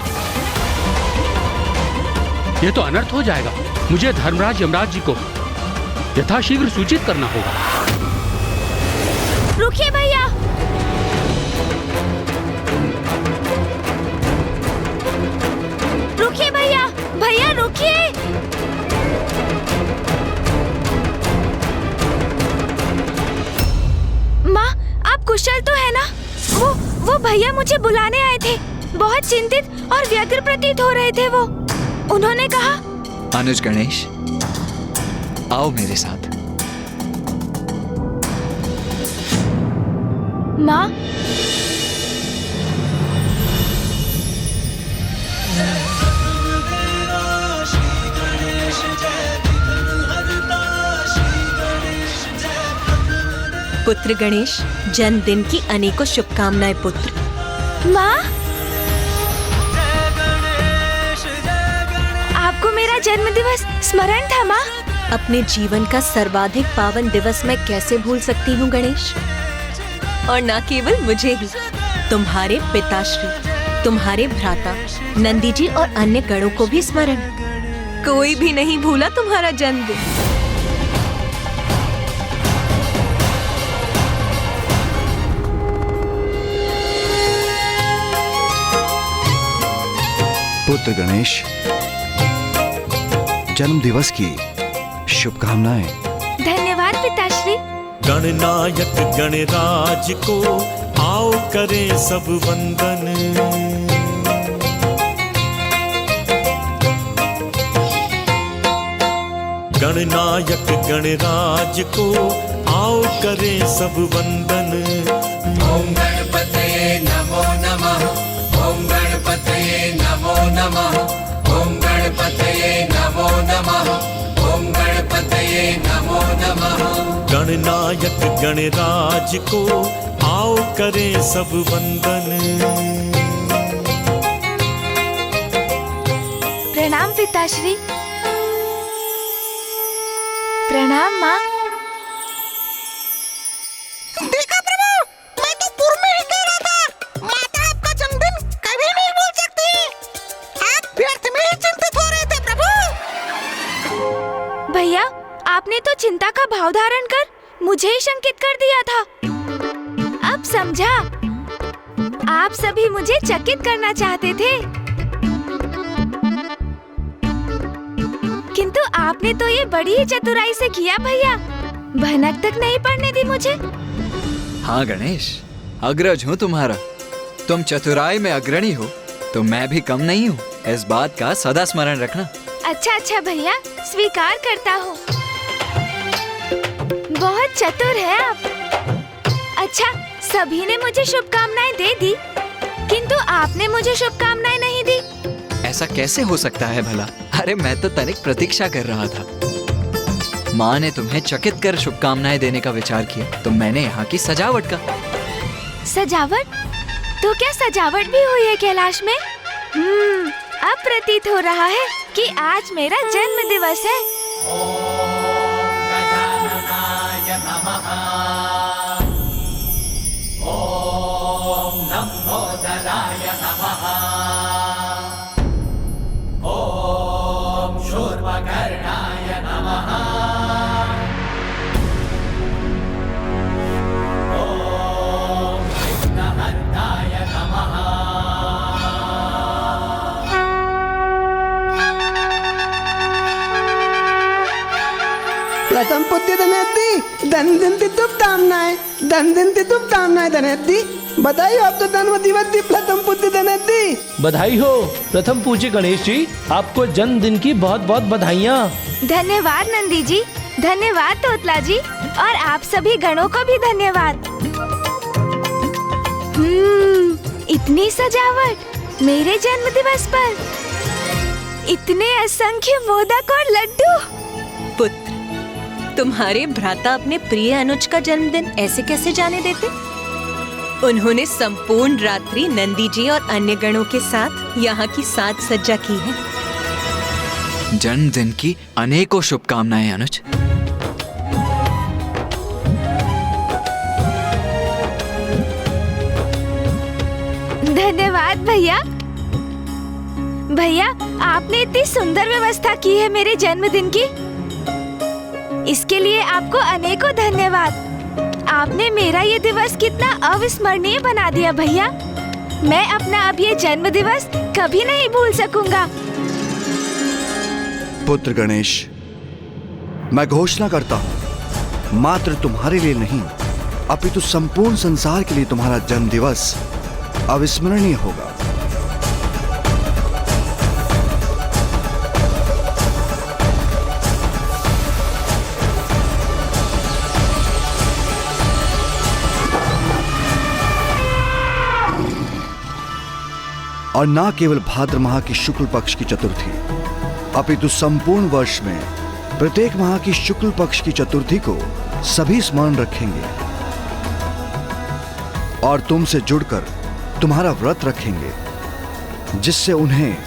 ये तो अनर्थ हो जाएगा। मुझे धर्मराज यमराज जी को यथाशीघ्र सूचित करना होगा। रुकिए भैया, रुकिए भैया, भैया रुकिए। माँ, आप कुशल तो है ना? वो भैया मुझे बुलाने आए थे। बहुत चिंतित और व्यग्र प्रतीत हो रहे थे वो। उन्होंने कहा, अनुज गणेश, आओ मेरे साथ। माँ, पुत्र गणेश, जन्मदिन की अनेकों शुभकामनाएं पुत्र। माँ, आपको मेरा जन्म दिवस स्मरण था माँ? अपने जीवन का सर्वाधिक पावन दिवस मैं कैसे भूल सकती हूँ गणेश? और न केवल मुझे ही, तुम्हारे पिताश्री, तुम्हारे भ्राता नंदी जी और अन्य गणों को भी स्मरण। कोई भी नहीं भूला तुम्हारा जन्मदिन। पुत्र गणेश, जन्म दिवस की शुभकामनाएं। धन्यवाद पिताश्री। गणनायक गणराज को आओ करें सब वंदन। गणनायक गणराज को आओ करें सब वंदन। ओम गणपतये नमो नमः, ओम गणपतये नमो नमः। ओम गणपतये नमो नमः। ओम गणपतये नमो नमः। गणनायक गणराज को आओ करें सब वंदन। प्रणाम पिताश्री। प्रणाम माँ। देखा प्रभु, मैं तो पूर्व में ही कह रहा था, माता आपका जन्मदिन कभी नहीं भूल सकती। आप व्यर्थ में ही चिंतित हो रहे थे प्रभु। भैया, आपने तो चिंता का भाव धारण कर मुझे ही शंकित कर दिया था। अब समझा, आप सभी मुझे चकित करना चाहते थे, किंतु आपने तो ये बड़ी ही चतुराई से किया भैया। भनक तक नहीं पड़ने दी मुझे। हाँ गणेश, अग्रज हूँ तुम्हारा। तुम चतुराई में अग्रणी हो तो मैं भी कम नहीं हूँ। इस बात का सदा स्मरण रखना। अच्छा भैया, स्वीकार करता हूँ। बहुत चतुर है आप। अच्छा, सभी ने मुझे शुभकामनाएं दे दी, किंतु आपने मुझे शुभकामनाएं नहीं दी। ऐसा कैसे हो सकता है भला? अरे मैं तो तनिक प्रतीक्षा कर रहा था। माँ ने तुम्हें चकित कर शुभकामनाएं देने का विचार किया तो मैंने यहाँ की सजावट का। सजावट? तो क्या सजावट भी हुई है कैलाश में? अब प्रतीत हो रहा है कि आज मेरा जन्म दिवस है। ओम लंबोदराय नमः। ओम शूर्पकर्णाय नमः। ओम विघ्नहर्ताय नमः। प्रथम पुत्र धनेती धनदिनती शुभकामनाएं धनेती। बधाई हो, आपको जन्म दिवस की प्रथम पुत्र धनेती। बधाई हो प्रथम पूज्य गणेश जी, आपको जन्मदिन की बहुत बहुत बधाइयाँ। धन्यवाद नंदी जी, धन्यवाद तोतला जी, और आप सभी गणों को भी धन्यवाद। इतनी सजावट मेरे जन्म दिवस पर, इतने असंख्य मोदक और लड्डू। पुत्र, तुम्हारे भ्राता अपने प्रिय अनुज का जन्मदिन ऐसे कैसे जाने देते? उन्होंने संपूर्ण रात्रि नंदी जी और अन्य गणों के साथ यहाँ की साज सज्जा की है। जन्मदिन की अनेकों शुभकामनाएं अनुज। धन्यवाद भैया। भैया, आपने इतनी सुंदर व्यवस्था की है मेरे जन्मदिन की, इसके लिए आपको अनेकों धन्यवाद। आपने मेरा ये दिवस कितना अविस्मरणीय बना दिया भैया। मैं अपना अब ये जन्म दिवस कभी नहीं भूल सकूंगा। पुत्र गणेश, मैं घोषणा करता हूँ, मात्र तुम्हारे लिए नहीं अपितु संपूर्ण संसार के लिए तुम्हारा जन्म दिवस अविस्मरणीय होगा। और ना केवल भाद्र माह की शुक्ल पक्ष की चतुर्थी, अपितु संपूर्ण वर्ष में प्रत्येक माह की शुक्ल पक्ष की चतुर्थी को सभी स्मरण रखेंगे और तुमसे जुड़कर तुम्हारा व्रत रखेंगे, जिससे उन्हें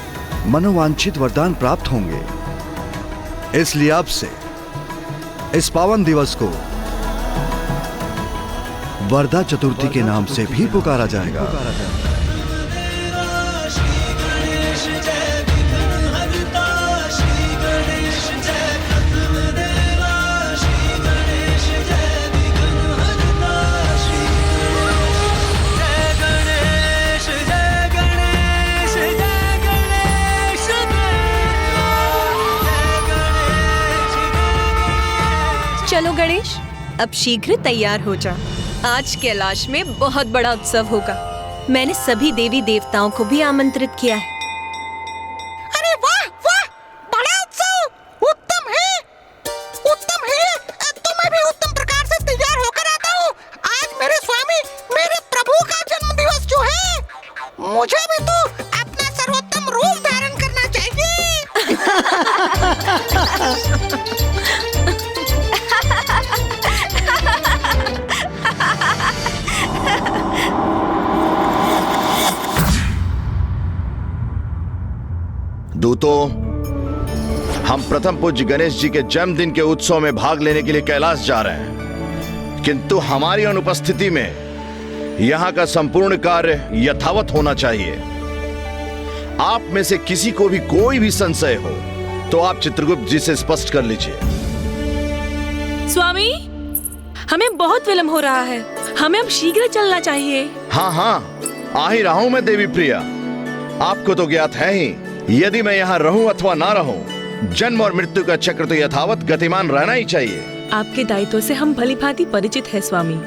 मनोवांछित वरदान प्राप्त होंगे। इसलिए अब से इस पावन दिवस को वरदा चतुर्थी के नाम से भी पुकारा जाएगा। चलो गणेश, अब शीघ्र तैयार हो जा। आज कैलाश में बहुत बड़ा उत्सव होगा। मैंने सभी देवी देवताओं को भी आमंत्रित किया है। अरे वाह वाह, बड़ा उत्सव, उत्तम है, उत्तम है। तो मैं भी उत्तम प्रकार से तैयार होकर आता हूँ। आज मेरे स्वामी, मेरे प्रभु का जन्म दिवस जो है, मुझे भी तो अपना सर्वोत्तम रूप दूतों, हम प्रथम पूज्य गणेश जी के जन्मदिन के उत्सव में भाग लेने के लिए कैलाश जा रहे हैं, किंतु हमारी अनुपस्थिति में यहां का संपूर्ण कार्य यथावत होना चाहिए। आप में से किसी को भी कोई भी संशय हो तो आप चित्रगुप्त जी से स्पष्ट कर लीजिए। स्वामी, हमें बहुत विलंब हो रहा है, हमें अब शीघ्र चलना चाहिए। हाँ हाँ, आ ही रहा हूं मैं देवी प्रिया। आपको तो ज्ञात है ही, यदि मैं यहाँ रहूं अथवा ना रहूं, जन्म और मृत्यु का चक्र तो यथावत गतिमान रहना ही चाहिए। आपके दायित्व से हम भलीभांति परिचित है स्वामी,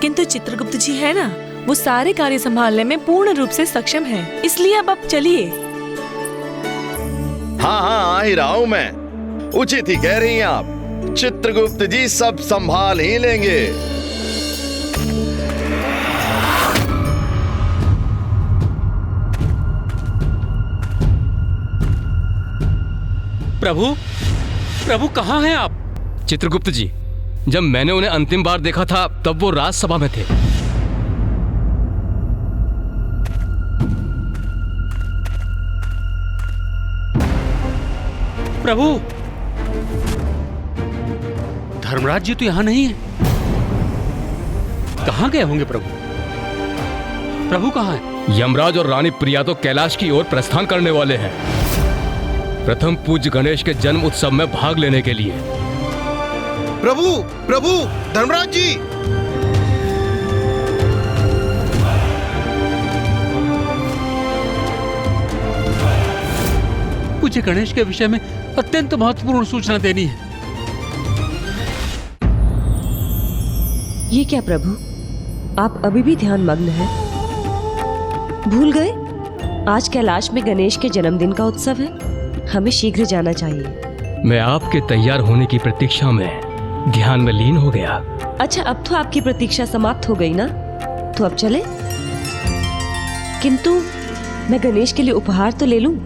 किंतु चित्रगुप्त जी है ना, वो सारे कार्य संभालने में पूर्ण रूप से सक्षम है, इसलिए अब आप चलिए। हाँ हाँ, आ ही रहा हूं मैं। उचित ही कह रही हैं आप, चित्रगुप्त जी सब संभाल ही लेंगे। प्रभु, प्रभु कहाँ हैं आप? चित्रगुप्त जी, जब मैंने उन्हें अंतिम बार देखा था तब वो राजसभा में थे। प्रभु, धर्मराज जी तो यहां नहीं है। कहां गए होंगे प्रभु? प्रभु कहां है? यमराज और रानी प्रिया तो कैलाश की ओर प्रस्थान करने वाले हैं, प्रथम पूज्य गणेश के जन्म उत्सव में भाग लेने के लिए। प्रभु, प्रभु, धर्मराज जी! मुझे गणेश के विषय में अत्यंत महत्वपूर्ण सूचना देनी है। ये क्या प्रभु, आप अभी भी ध्यान मग्न हैं? भूल गए आज कैलाश में गणेश के जन्मदिन का उत्सव है, हमें शीघ्र जाना चाहिए। मैं आपके तैयार होने की प्रतीक्षा में ध्यान में लीन हो गया। अच्छा, अब तो आपकी प्रतीक्षा समाप्त हो गई ना, तो अब चले। किंतु मैं गणेश के लिए उपहार तो ले लूं।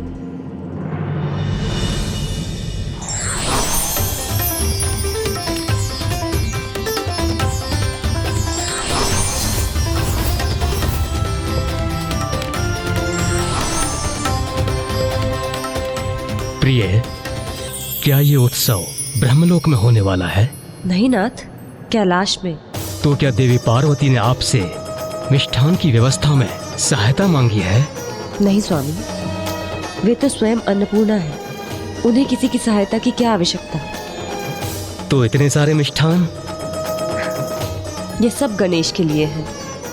प्रिय, क्या ये उत्सव ब्रह्मलोक में होने वाला है? नहीं नाथ, कैलाश में। तो क्या देवी पार्वती ने आपसे मिष्ठान की व्यवस्था में सहायता मांगी है? नहीं स्वामी, वे तो स्वयं अन्नपूर्णा है, उन्हें किसी की सहायता की क्या आवश्यकता। तो इतने सारे मिष्ठान? ये सब गणेश के लिए है,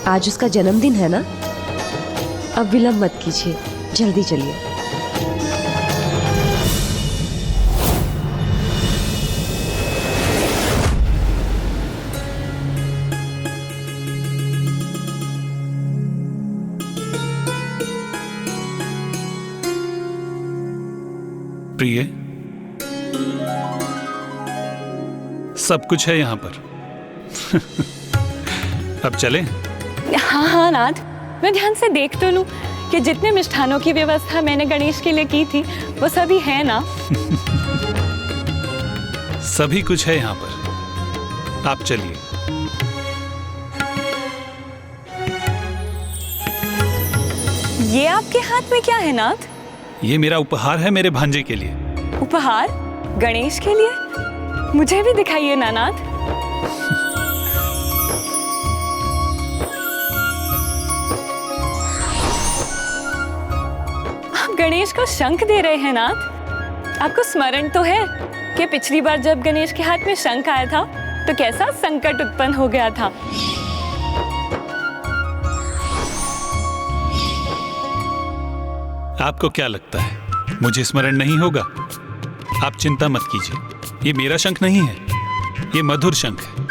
आज उसका जन्मदिन है ना। अब विलंब मत कीजिए, जल्दी चलिए। प्रिय, सब कुछ है यहाँ पर। अब चलें? हाँ हाँ नाथ, मैं ध्यान से देख तो लूं कि जितने मिष्ठानों की व्यवस्था मैंने गणेश के लिए की थी वो सभी है ना? सभी कुछ है यहाँ पर, आप चलिए। ये आपके हाथ में क्या है नाथ? ये मेरा उपहार है मेरे भांजे के लिए। उपहार? गणेश के लिए? मुझे भी दिखाइए ना नाथ। आप गणेश को शंख दे रहे हैं नाथ। आपको स्मरण तो है कि पिछली बार जब गणेश के हाथ में शंख आया था तो कैसा संकट उत्पन्न हो गया था। आपको क्या लगता है मुझे स्मरण नहीं होगा? आप चिंता मत कीजिए, ये मेरा शंख नहीं है, ये मधुर शंख है।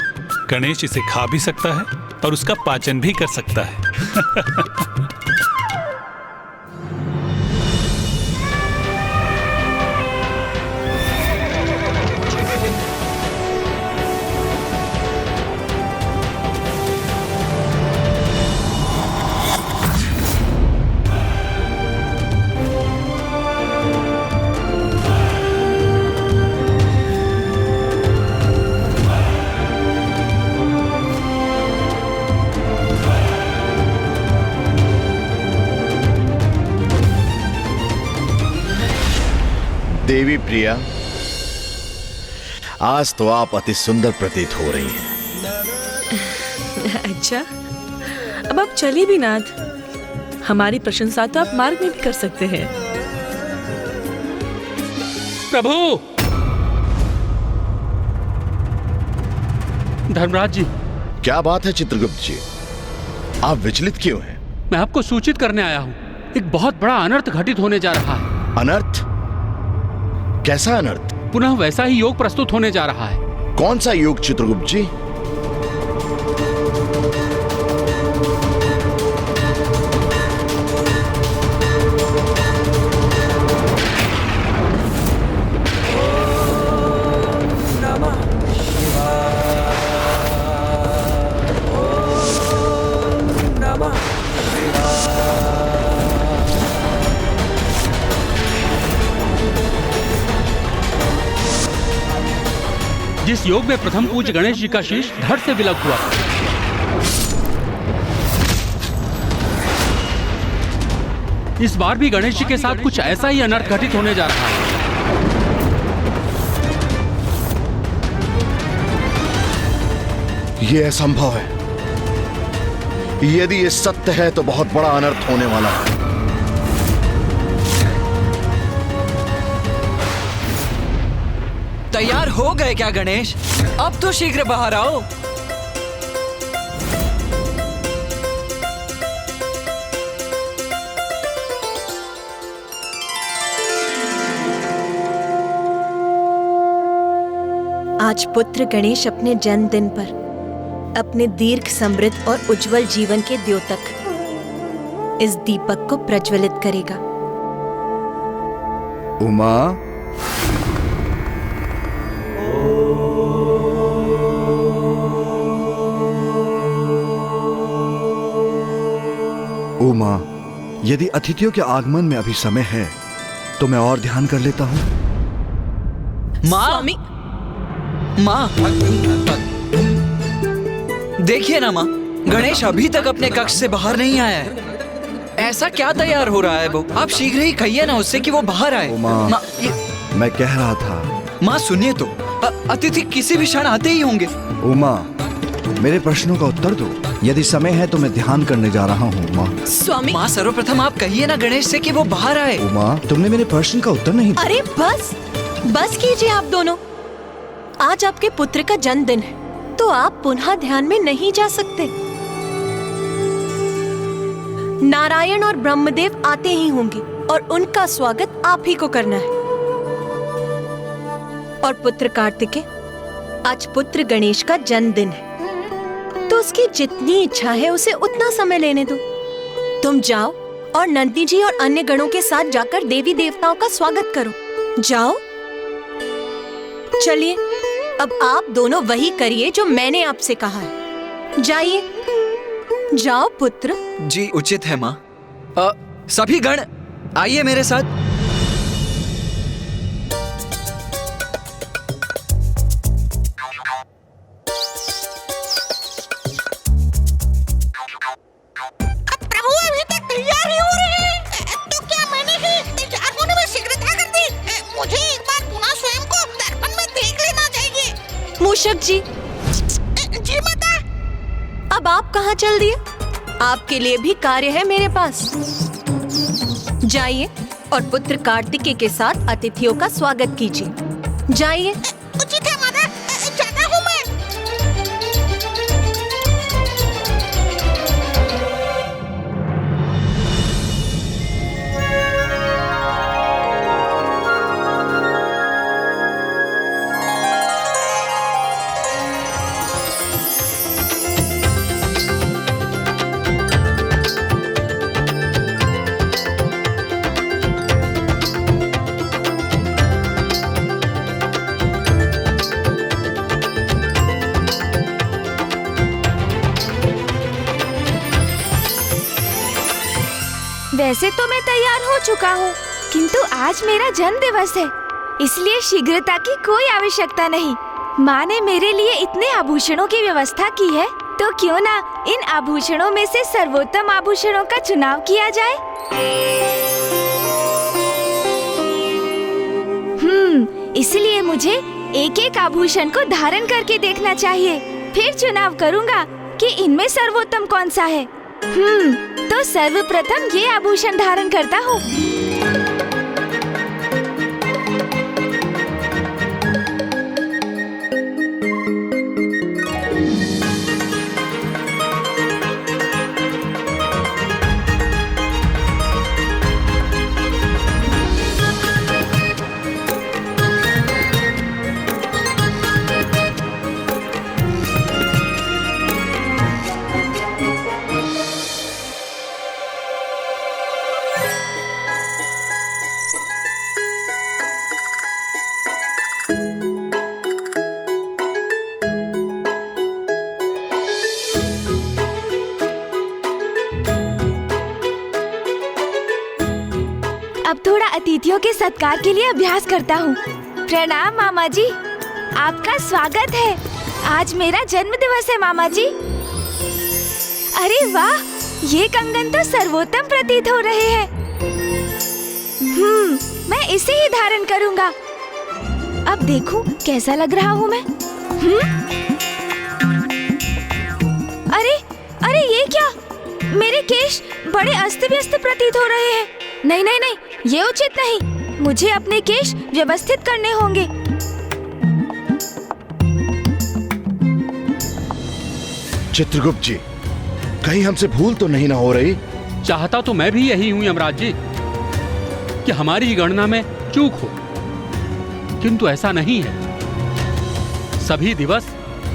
गणेश इसे खा भी सकता है और उसका पाचन भी कर सकता है। देवी प्रिया, आज तो आप अति सुंदर प्रतीत हो रही हैं। अच्छा, अब आप चलिए भी नाथ, हमारी प्रशंसा तो आप मार्ग में भी कर सकते हैं। प्रभु! धर्मराज जी। क्या बात है चित्रगुप्त जी, आप विचलित क्यों हैं? मैं आपको सूचित करने आया हूँ, एक बहुत बड़ा अनर्थ घटित होने जा रहा है। अनर्थ? कैसा अनर्थ? पुनः वैसा ही योग प्रस्तुत होने जा रहा है। कौन सा योग चित्रगुप्त जी? जिस योग में प्रथम पूज्य गणेश जी का शीश धड़ से विलग हुआ, इस बार भी गणेश जी के साथ कुछ ऐसा ही अनर्थ घटित होने जा रहा है। यह असंभव है। यदि ये सत्य है तो बहुत बड़ा अनर्थ होने वाला है। तैयार हो गए क्या गणेश? अब तो शीघ्र बाहर आओ। आज पुत्र गणेश अपने जन्मदिन पर अपने दीर्घ समृद्ध और उज्जवल जीवन के द्योतक इस दीपक को प्रज्वलित करेगा। उमा, उमा, यदि अतिथियों के आगमन में अभी समय है तो मैं और ध्यान कर लेता हूँ। माँ, माँ, देखिए ना माँ, गणेश अभी तक अपने कक्ष से बाहर नहीं आया है। ऐसा क्या तैयार हो रहा है वो? आप शीघ्र ही कहिए ना उससे कि वो बाहर आए। उमा, मैं कह रहा था। माँ सुनिए तो, अतिथि किसी भी क्षण आते ही होंगे। उमा, मेरे प्रश्नों का उत्तर दो। यदि समय है तो मैं ध्यान करने जा रहा हूँ। माँ स्वामी, माँ सर्वप्रथम आप कहिए ना गणेश से कि वो बाहर आए। उमा, तुमने मेरे प्रश्न का उत्तर नहीं दिया। अरे बस कीजिए आप दोनों। आज आपके पुत्र का जन्मदिन है तो आप पुनः ध्यान में नहीं जा सकते। नारायण और ब्रह्मदेव आते ही होंगे और उनका स्वागत आप ही को करना है। और पुत्र कार्तिकेय, आज पुत्र गणेश का जन्मदिन है तो उसकी जितनी इच्छा है उसे उतना समय लेने दो। तुम जाओ और नंदी जी और अन्य गणों के साथ जाकर देवी देवताओं का स्वागत करो। जाओ। चलिए, अब आप दोनों वही करिए जो मैंने आपसे कहा है। जाइए, जाओ पुत्र। जी उचित है माँ। सभी गण आइए मेरे साथ। प्रभु अभी तक तैयार ही हो रहे हैं, तो क्या मैंने ही तैयार होने में शीघ्रता कर दी? मुझे एक बार पुनः स्वयं को दर्पण में देख लेना चाहिए। मूषक जी। जी माता। अब आप कहाँ चल दिए? आपके लिए भी कार्य है मेरे पास। जाइए और पुत्र कार्तिकेय के साथ अतिथियों का स्वागत कीजिए। जाइए। उचित है माता, जाता हूँ मैं। वैसे तो मैं तैयार हो चुका हूँ, किंतु आज मेरा जन्म दिवस है, इसलिए शीघ्रता की कोई आवश्यकता नहीं। माँ ने मेरे लिए इतने आभूषणों की व्यवस्था की है, तो क्यों ना इन आभूषणों में से सर्वोत्तम आभूषणों का चुनाव किया जाए। इसलिए मुझे एक एक आभूषण को धारण करके देखना चाहिए, फिर चुनाव करूँगा कि इनमें सर्वोत्तम कौन सा है। तो सर्वप्रथम ये आभूषण धारण करता हूँ। अब थोड़ा अतिथियों के सत्कार के लिए अभ्यास करता हूँ। प्रणाम मामा जी, आपका स्वागत है। आज मेरा जन्म दिवस है मामा जी। अरे वाह, ये कंगन तो सर्वोत्तम प्रतीत हो रहे हैं। मैं इसे ही धारण करूँगा। अब देखूं कैसा लग रहा हूँ मैं। अरे अरे ये क्या, मेरे केश बड़े अस्त व्यस्त प्रतीत हो रहे हैं। नहीं नहीं नहीं, ये उचित नहीं। मुझे अपने केश व्यवस्थित करने होंगे। चित्रगुप्त जी, कहीं हमसे भूल तो नहीं ना हो रही? चाहता तो मैं भी यही हूं यमराज जी, कि हमारी गणना में चूक हो, किंतु ऐसा नहीं है। सभी दिवस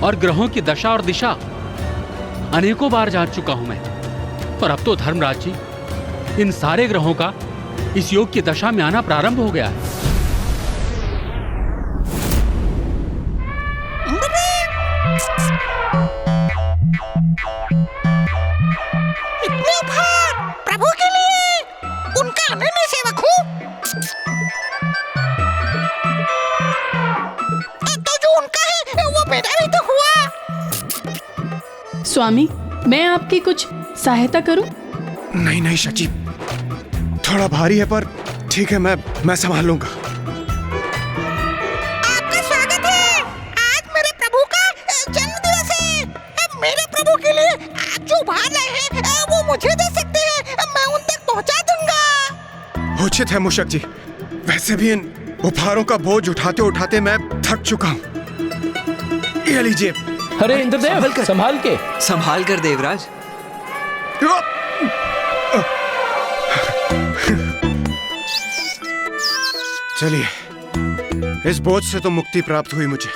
और ग्रहों की दशा और दिशा अनेकों बार जान चुका हूं मैं, पर अब तो धर्मराज जी, इन सारे ग्रहों का इस योग की दशा में आना प्रारंभ हो गया है। इतने उपहार प्रभु के लिए, उनका अनन्य सेवक हूँ। तो जो उनका है वो मेरा भी तो हुआ। स्वामी, मैं आपकी कुछ सहायता करूं? नहीं नहीं शची, थोड़ा भारी है, पर ठीक है, मैं संभाल लूंगा। आपका स्वागत है। आज मेरे प्रभु का जन्म दिवस है। मेरे प्रभु के लिए आप जो उपहार लाए हैं वो मुझे दे सकते हैं, मैं उन तक पहुंचा दूंगा। उचित है मूषक जी, वैसे भी इन उपहारों का बोझ उठाते उठाते मैं थक चुका हूँ। ये लीजिए। अरे इंद्रदेव, संभाल कर देवराज। चलिए, इस बोझ से तो मुक्ति प्राप्त हुई मुझे।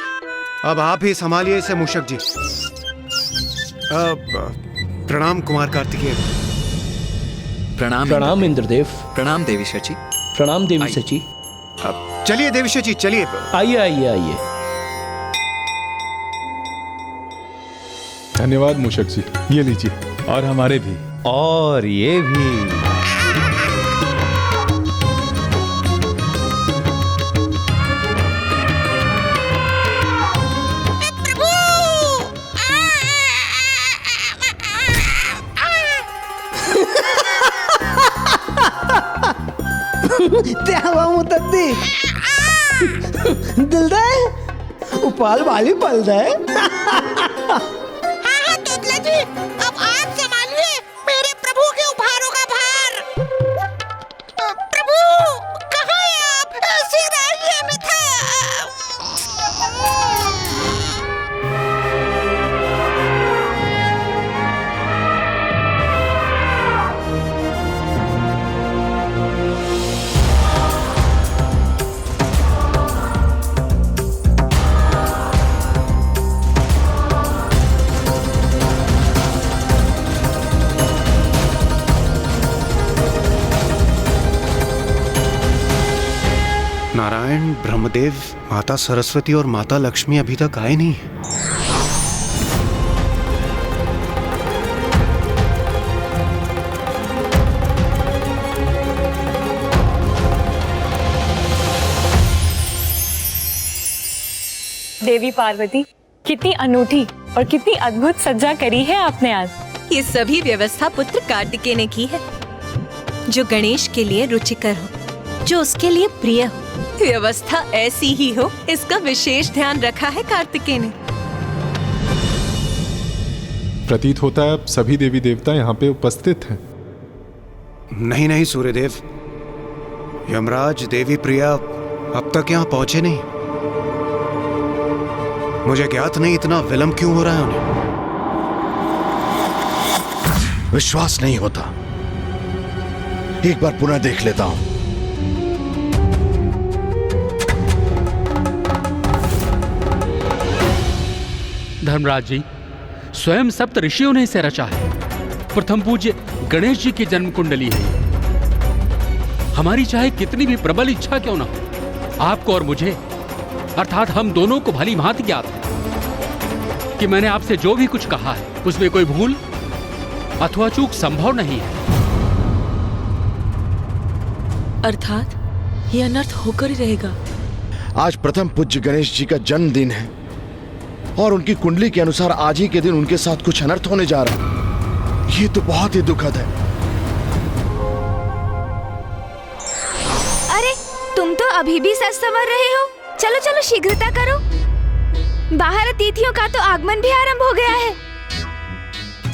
अब आप ही संभालिए इसे मूषक जी। प्रणाम कुमार कार्तिकेय। प्रणाम इंद्रदेव। प्रणाम देवी शची। प्रणाम देवी शची। चलिए देवी शची, चलिए। आइए आइए आइए। धन्यवाद मूषक जी, ये लीजिए, और हमारे भी। और ये भी। तेवा मुतद्दी दिल दे उपाल वाली पल दे। हाँ तोतला जी, अब आप संभालिए मेरे प्रभु के उपहारों का भार। प्रभु कहाँ हैं आप? शीघ्र आइए अन्यथा। नारायण, ब्रह्मदेव, माता सरस्वती और माता लक्ष्मी अभी तक आए नहीं। देवी पार्वती, कितनी अनूठी और कितनी अद्भुत सज्जा करी है आपने आज। ये सभी व्यवस्था पुत्र कार्तिकेय ने की है, जो गणेश के लिए रुचिकर हो, जो उसके लिए प्रिय हो। व्यवस्था ऐसी ही हो, इसका विशेष ध्यान रखा है कार्तिकेय ने। प्रतीत होता है अब सभी देवी देवता यहाँ पे उपस्थित हैं। नहीं नहीं सूर्यदेव, यमराज देवी प्रिया अब तक यहाँ पहुंचे नहीं। मुझे ज्ञात नहीं इतना विलंब क्यों हो रहा है उन्हें। विश्वास नहीं होता, एक बार पुनः देख लेता हूं। धर्मराज जी, स्वयं सप्त ऋषियों ने इसे रचा है। प्रथम पूज्य गणेश जी की जन्म कुंडली है। हमारी चाहे कितनी भी प्रबल इच्छा क्यों ना हो, आपको और मुझे अर्थात हम दोनों को भली भांति ज्ञात है कि मैंने आपसे जो भी कुछ कहा है उसमें कोई भूल अथवा चूक संभव नहीं है। अर्थात ये अनर्थ होकर ही रहेगा। आज प्रथम पूज्य गणेश जी का जन्मदिन है और उनकी कुंडली के अनुसार आज ही के दिन उनके साथ कुछ अनर्थ होने जा रहा है। ये तो बहुत ही दुखद है। अरे तुम तो अभी भी सच संवर रहे हो। चलो चलो शीघ्रता करो, बाहर अतिथियों का तो आगमन भी आरंभ हो गया है।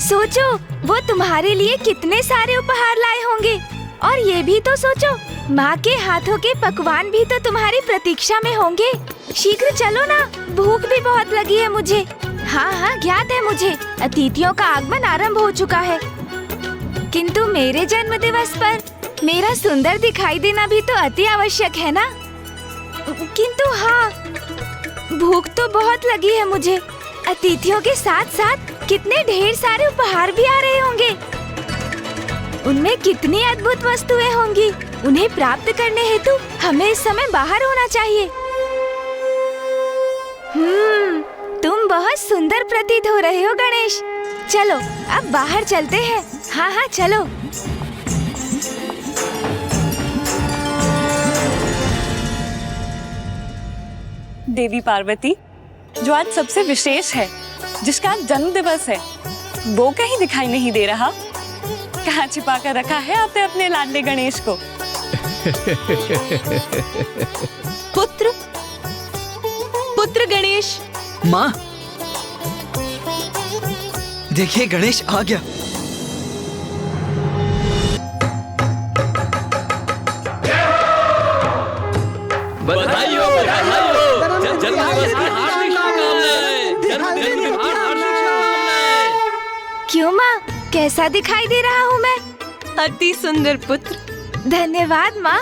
सोचो वो तुम्हारे लिए कितने सारे उपहार लाए होंगे, और ये भी तो सोचो माँ के हाथों के पकवान भी तो तुम्हारी प्रतीक्षा में होंगे। शीघ्र चलो ना, भूख भी बहुत लगी है मुझे। हाँ हाँ ज्ञात है मुझे, अतिथियों का आगमन आरंभ हो चुका है, किंतु मेरे जन्म दिवस पर मेरा सुंदर दिखाई देना भी तो अति आवश्यक है ना। किंतु हाँ, भूख तो बहुत लगी है मुझे। अतिथियों के साथ साथ कितने ढेर सारे उपहार भी आ रहे होंगे। उनमें कितनी अद्भुत वस्तुएं होंगी। उन्हें प्राप्त करने हेतु हमें इस समय बाहर होना चाहिए। तुम बहुत सुंदर प्रतीत हो रहे हो गणेश। चलो अब बाहर चलते हैं। हाँ हाँ चलो। देवी पार्वती, जो आज सबसे विशेष है, जिसका आज जन्म दिवस है, वो कहीं दिखाई नहीं दे रहा। कहाँ छिपा कर रखा है आपने अपने लाडले गणेश को? पुत्र गणेश। माँ देखिए, गणेश आ गया। बधाई हो, बधाई हो। जन्मदिवस की हार्दिक शुभकामनाएं। जन्मदिन की हार्दिक शुभकामनाएं। क्यों माँ, कैसा दिखाई दे रहा हूँ मैं? अति सुंदर पुत्र। धन्यवाद माँ।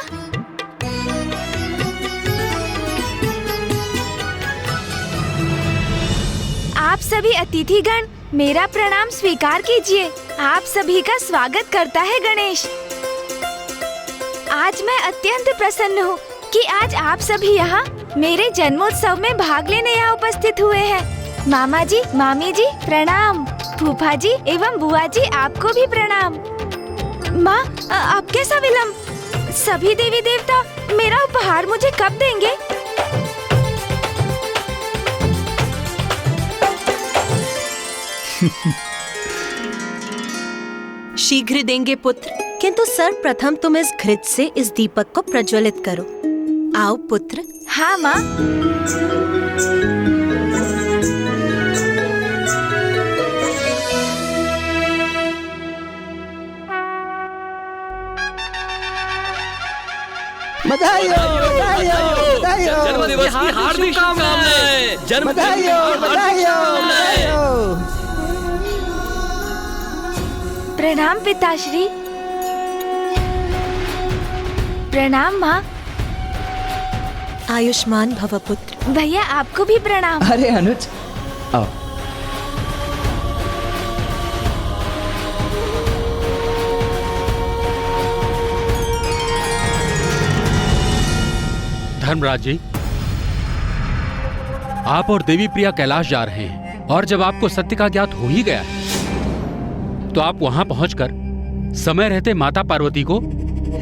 आप सभी अतिथिगण मेरा प्रणाम स्वीकार कीजिए। आप सभी का स्वागत करता है गणेश। आज मैं अत्यंत प्रसन्न हूँ कि आज आप सभी यहाँ मेरे जन्मोत्सव में भाग लेने यहाँ उपस्थित हुए हैं। मामा जी, मामी जी प्रणाम। फूफा जी एवं बुआ जी आपको भी प्रणाम। माँ अब कैसा विलम्ब? सभी देवी देवता मेरा उपहार मुझे कब देंगे? शीघ्र देंगे पुत्र, किंतु सर्वप्रथम तुम इस घृत से इस दीपक को प्रज्वलित करो। आओ पुत्र। हाँ माँ। बधाई हो, बधाई हो, बधाई हो। जन्मदिवस की हार्दिक शुभकामनाएं। बधाई हो, बधाई हो, बधाई हो। प्रणाम पिताश्री। प्रणाम माँ। आयुष्मान भव पुत्र। भैया आपको भी प्रणाम। अरे अनुज आओ। धर्मराज जी, आप और देवी प्रिया कैलाश जा रहे हैं, और जब आपको सत्य का ज्ञात हो ही गया है तो आप वहां पहुंचकर समय रहते माता पार्वती को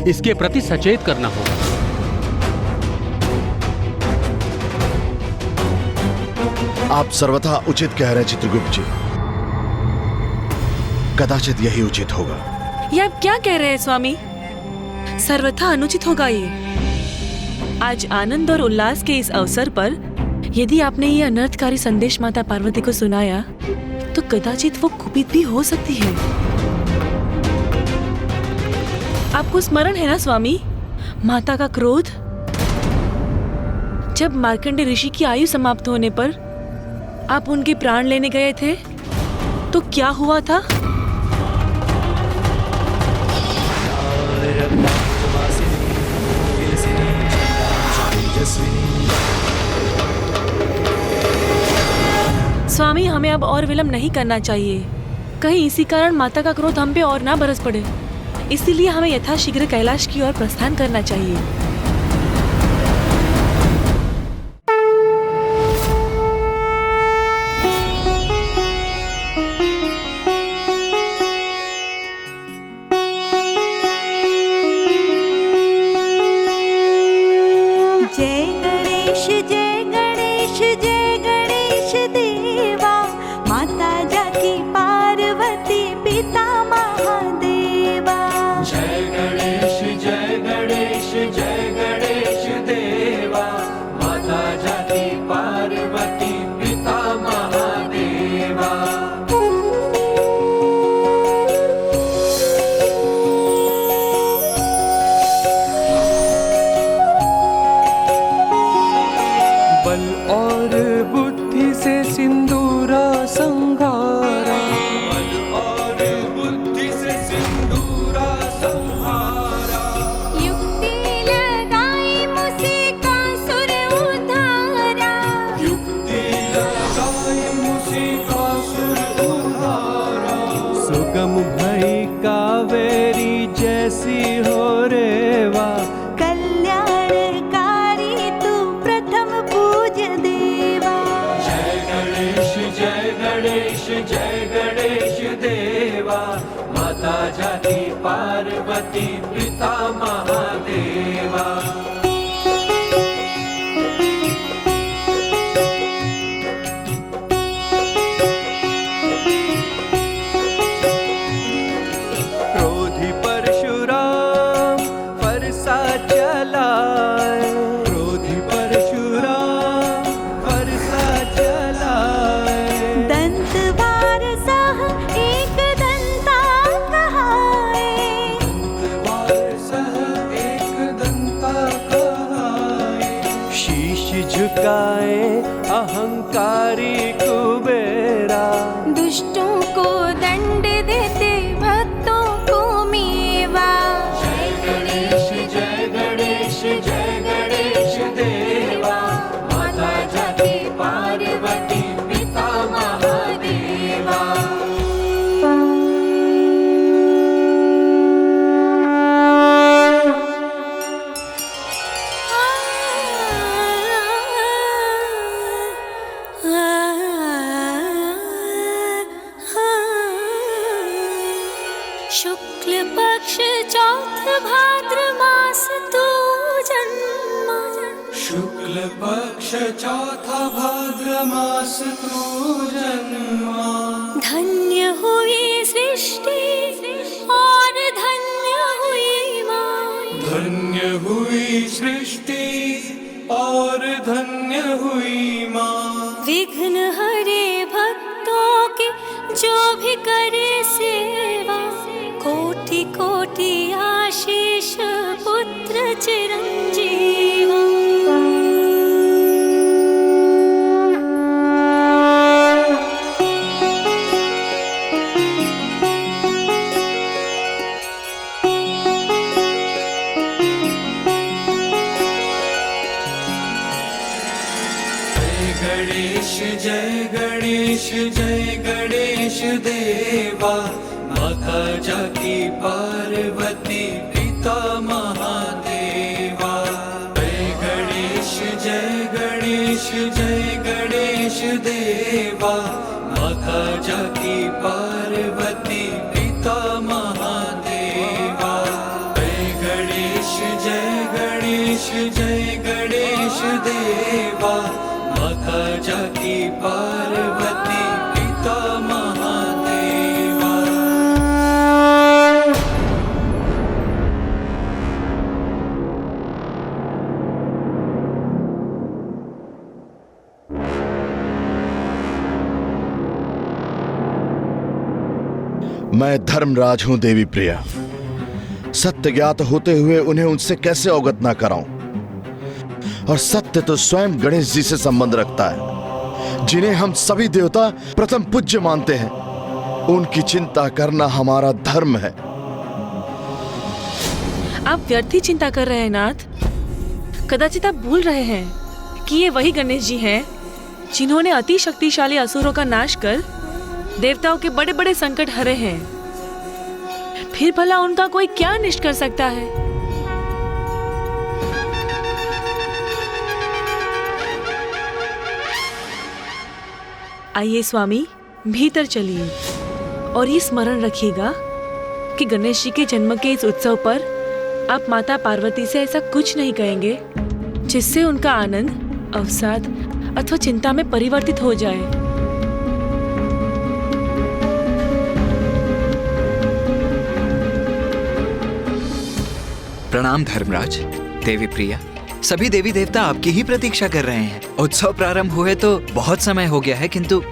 इसके प्रति सचेत करना होगा। आप सर्वथा उचित कह रहे हैं चित्रगुप्त जी। कदाचित यही उचित होगा। ये आप क्या कह रहे हैं स्वामी? सर्वथा अनुचित होगा ये। आज आनंद और उल्लास के इस अवसर पर यदि आपने ये अनर्थकारी संदेश माता पार्वती को सुनाया तो कदाचित वो कुपित भी हो सकती है। आपको स्मरण है ना स्वामी, माता का क्रोध? जब मार्कंडे ऋषि की आयु समाप्त होने पर आप उनके प्राण लेने गए थे तो क्या हुआ था? स्वामी, हमें अब और विलंब नहीं करना चाहिए। कहीं इसी कारण माता का क्रोध हम पे और ना बरस पड़े। इसीलिए हमें यथाशीघ्र कैलाश की ओर प्रस्थान करना चाहिए। पार्वती पिता महादेवा। क्रोधी परशुराम फरसा चलाए, क्रोधी परशुराम फरसा चलाए। दंत वारसः एक दंता कहाए, शीश झुकाए अहंकारी कुबेरा। दुष्टों को दंड देते भक्तों को मेवा। जय गणेश जय गणेश जय गणेश देवा। माता जाति पार्वती पिता महादेवा। शुक्ल पक्ष चौथ भाद्र मास तू जन्मा। शुक्ल पक्ष चौथा भाद्र मास तू जन्मा। धन्य हुई सृष्टि और धन्य हुई माँ। धन्य हुई सृष्टि और धन्य हुई माँ। विघ्न हरे भक्तों की जो भी करे सेवा। कोटि कोटि आशीष पुत्र चिरंजीवा। जय गणेश जय गणेश देवा। माता जाकी पार्वती पिता महादेवा। जय गणेश जय गणेश जय गणेश देवा। माता जाकी पार्वती पिता महादेवा। जय गणेश जय गणेश जय गणेश देवा। माता जाकी पार्वती पिता महादेवा। मैं धर्मराज हूं देवी प्रिया। सत्य ज्ञात होते हुए उन्हें उनसे कैसे अवगत ना कराऊं? और सत्य तो स्वयं गणेश जी से संबंध रखता है, जिन्हें हम सभी देवता प्रथम पूज्य मानते हैं। उनकी चिंता करना हमारा धर्म है। आप व्यर्थ ही चिंता कर रहे हैं नाथ। कदाचित आप भूल रहे हैं कि ये वही गणेश जी हैं जिन्होंने अति शक्तिशाली असुरों का नाश कर देवताओं के बड़े बड़े संकट हरे हैं। फिर भला उनका कोई क्या अनिष्ट कर सकता है? आइए स्वामी, भीतर चलिए और ये स्मरण रखिएगा कि गणेश जी के जन्म के इस उत्सव पर आप माता पार्वती से ऐसा कुछ नहीं कहेंगे जिससे उनका आनंद अवसाद अथवा चिंता में परिवर्तित हो जाए। प्रणाम धर्मराज, देवी प्रिया। सभी देवी देवता आपकी ही प्रतीक्षा कर रहे हैं। उत्सव प्रारंभ हुए तो बहुत समय हो गया है, किंतु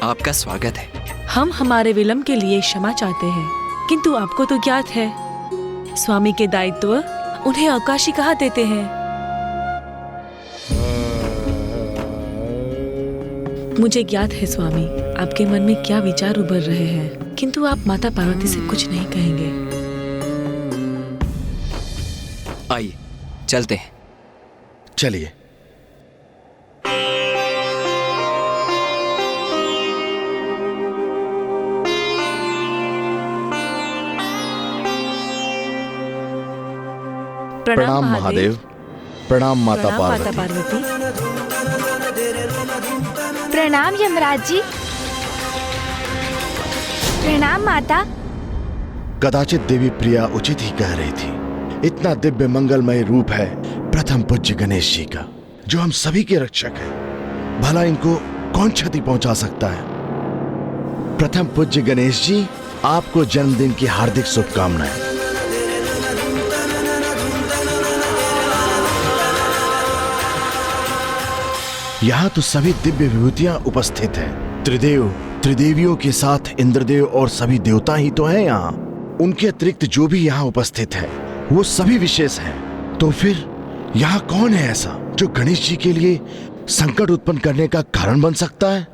आपका स्वागत है। हम हमारे विलंब के लिए क्षमा चाहते हैं, किंतु आपको तो ज्ञात है स्वामी के दायित्व उन्हें अवकाशी कहा देते हैं। मुझे ज्ञात है स्वामी आपके मन में क्या विचार उभर रहे हैं, किंतु आप माता पार्वती से कुछ नहीं कहेंगे। आइए चलते हैं। चलिए। प्रणाम महादेव। प्रणाम माता पार्वती। प्रणाम यमराज जी। प्रणाम माता। कदाचित देवी प्रिया उचित ही कह रही थी। इतना दिव्य मंगलमय रूप है प्रथम पूज्य गणेश जी का, जो हम सभी के रक्षक हैं। भला इनको कौन क्षति पहुंचा सकता है? प्रथम पूज्य गणेश जी, आपको जन्मदिन की हार्दिक शुभकामनाएं। यहाँ तो सभी दिव्य विभूतियां उपस्थित हैं। त्रिदेवियों के साथ इंद्रदेव और सभी देवता ही तो हैं यहाँ। उनके अतिरिक्त जो भी यहाँ उपस्थित है वो सभी विशेष हैं। तो फिर यहाँ कौन है ऐसा जो गणेश जी के लिए संकट उत्पन्न करने का कारण बन सकता है?